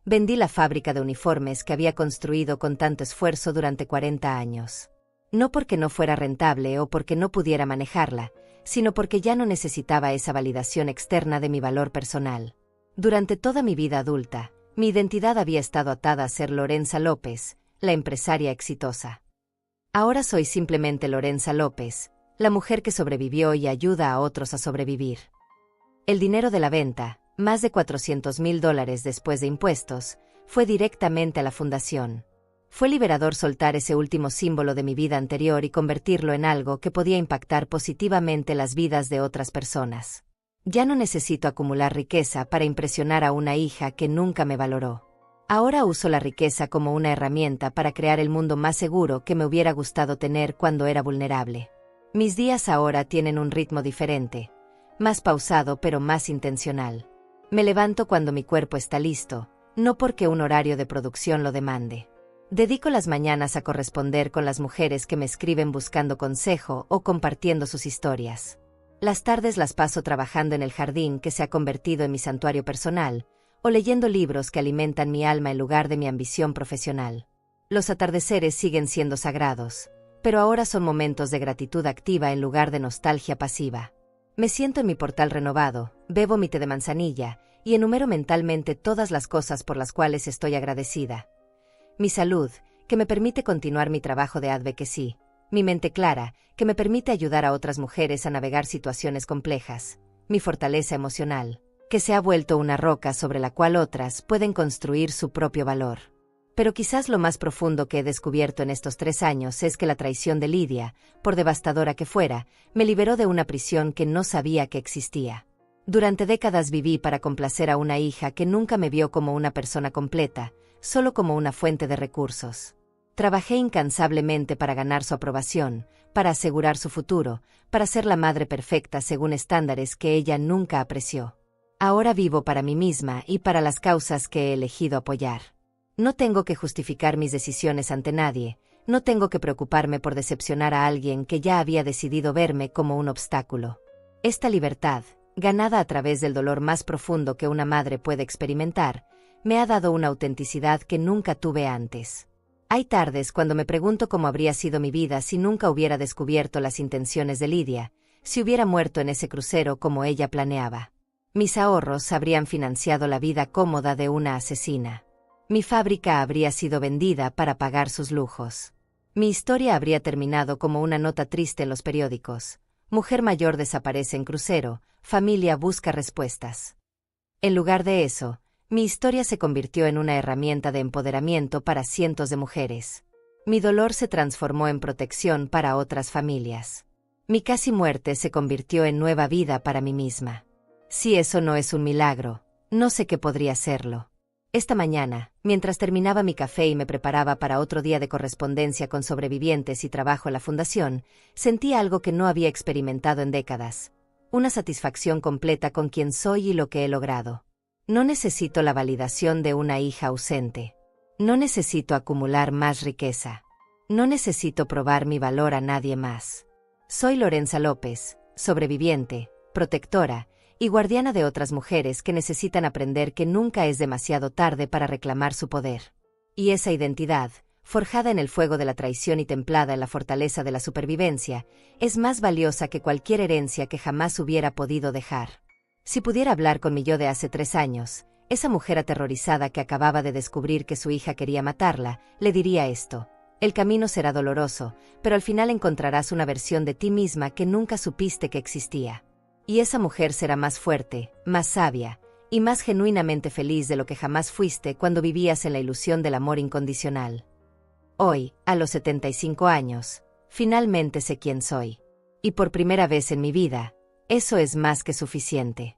Vendí la fábrica de uniformes que había construido con tanto esfuerzo durante 40 años. No porque no fuera rentable o porque no pudiera manejarla, sino porque ya no necesitaba esa validación externa de mi valor personal. Durante toda mi vida adulta, mi identidad había estado atada a ser Lorenza López, la empresaria exitosa. Ahora soy simplemente Lorenza López, la mujer que sobrevivió y ayuda a otros a sobrevivir. El dinero de la venta, más de $400,000 después de impuestos, fue directamente a la fundación. Fue liberador soltar ese último símbolo de mi vida anterior y convertirlo en algo que podía impactar positivamente las vidas de otras personas. Ya no necesito acumular riqueza para impresionar a una hija que nunca me valoró. Ahora uso la riqueza como una herramienta para crear el mundo más seguro que me hubiera gustado tener cuando era vulnerable. Mis días ahora tienen un ritmo diferente, más pausado pero más intencional. Me levanto cuando mi cuerpo está listo, no porque un horario de producción lo demande. Dedico las mañanas a corresponder con las mujeres que me escriben buscando consejo o compartiendo sus historias. Las tardes las paso trabajando en el jardín que se ha convertido en mi santuario personal, o leyendo libros que alimentan mi alma en lugar de mi ambición profesional. Los atardeceres siguen siendo sagrados, pero ahora son momentos de gratitud activa en lugar de nostalgia pasiva. Me siento en mi portal renovado, bebo mi té de manzanilla, y enumero mentalmente todas las cosas por las cuales estoy agradecida. Mi salud, que me permite continuar mi trabajo de advocacy. Mi mente clara, que me permite ayudar a otras mujeres a navegar situaciones complejas. Mi fortaleza emocional, que se ha vuelto una roca sobre la cual otras pueden construir su propio valor. Pero quizás lo más profundo que he descubierto en estos 3 años es que la traición de Lidia, por devastadora que fuera, me liberó de una prisión que no sabía que existía. Durante décadas viví para complacer a una hija que nunca me vio como una persona completa, solo como una fuente de recursos. Trabajé incansablemente para ganar su aprobación, para asegurar su futuro, para ser la madre perfecta según estándares que ella nunca apreció. Ahora vivo para mí misma y para las causas que he elegido apoyar. No tengo que justificar mis decisiones ante nadie, no tengo que preocuparme por decepcionar a alguien que ya había decidido verme como un obstáculo. Esta libertad, ganada a través del dolor más profundo que una madre puede experimentar, me ha dado una autenticidad que nunca tuve antes. Hay tardes cuando me pregunto cómo habría sido mi vida si nunca hubiera descubierto las intenciones de Lidia, si hubiera muerto en ese crucero como ella planeaba. Mis ahorros habrían financiado la vida cómoda de una asesina. Mi fábrica habría sido vendida para pagar sus lujos. Mi historia habría terminado como una nota triste en los periódicos. Mujer mayor desaparece en crucero, familia busca respuestas. En lugar de eso, mi historia se convirtió en una herramienta de empoderamiento para cientos de mujeres. Mi dolor se transformó en protección para otras familias. Mi casi muerte se convirtió en nueva vida para mí misma. Si eso no es un milagro, no sé qué podría serlo. Esta mañana, mientras terminaba mi café y me preparaba para otro día de correspondencia con sobrevivientes y trabajo en la fundación, sentí algo que no había experimentado en décadas. Una satisfacción completa con quien soy y lo que he logrado. No necesito la validación de una hija ausente. No necesito acumular más riqueza. No necesito probar mi valor a nadie más. Soy Lorenza López, sobreviviente, protectora, y guardiana de otras mujeres que necesitan aprender que nunca es demasiado tarde para reclamar su poder. Y esa identidad, forjada en el fuego de la traición y templada en la fortaleza de la supervivencia, es más valiosa que cualquier herencia que jamás hubiera podido dejar. Si pudiera hablar con mi yo de hace 3 años, esa mujer aterrorizada que acababa de descubrir que su hija quería matarla, le diría esto: el camino será doloroso, pero al final encontrarás una versión de ti misma que nunca supiste que existía. Y esa mujer será más fuerte, más sabia, y más genuinamente feliz de lo que jamás fuiste cuando vivías en la ilusión del amor incondicional. Hoy, a los 75 años, finalmente sé quién soy. Y por primera vez en mi vida, eso es más que suficiente.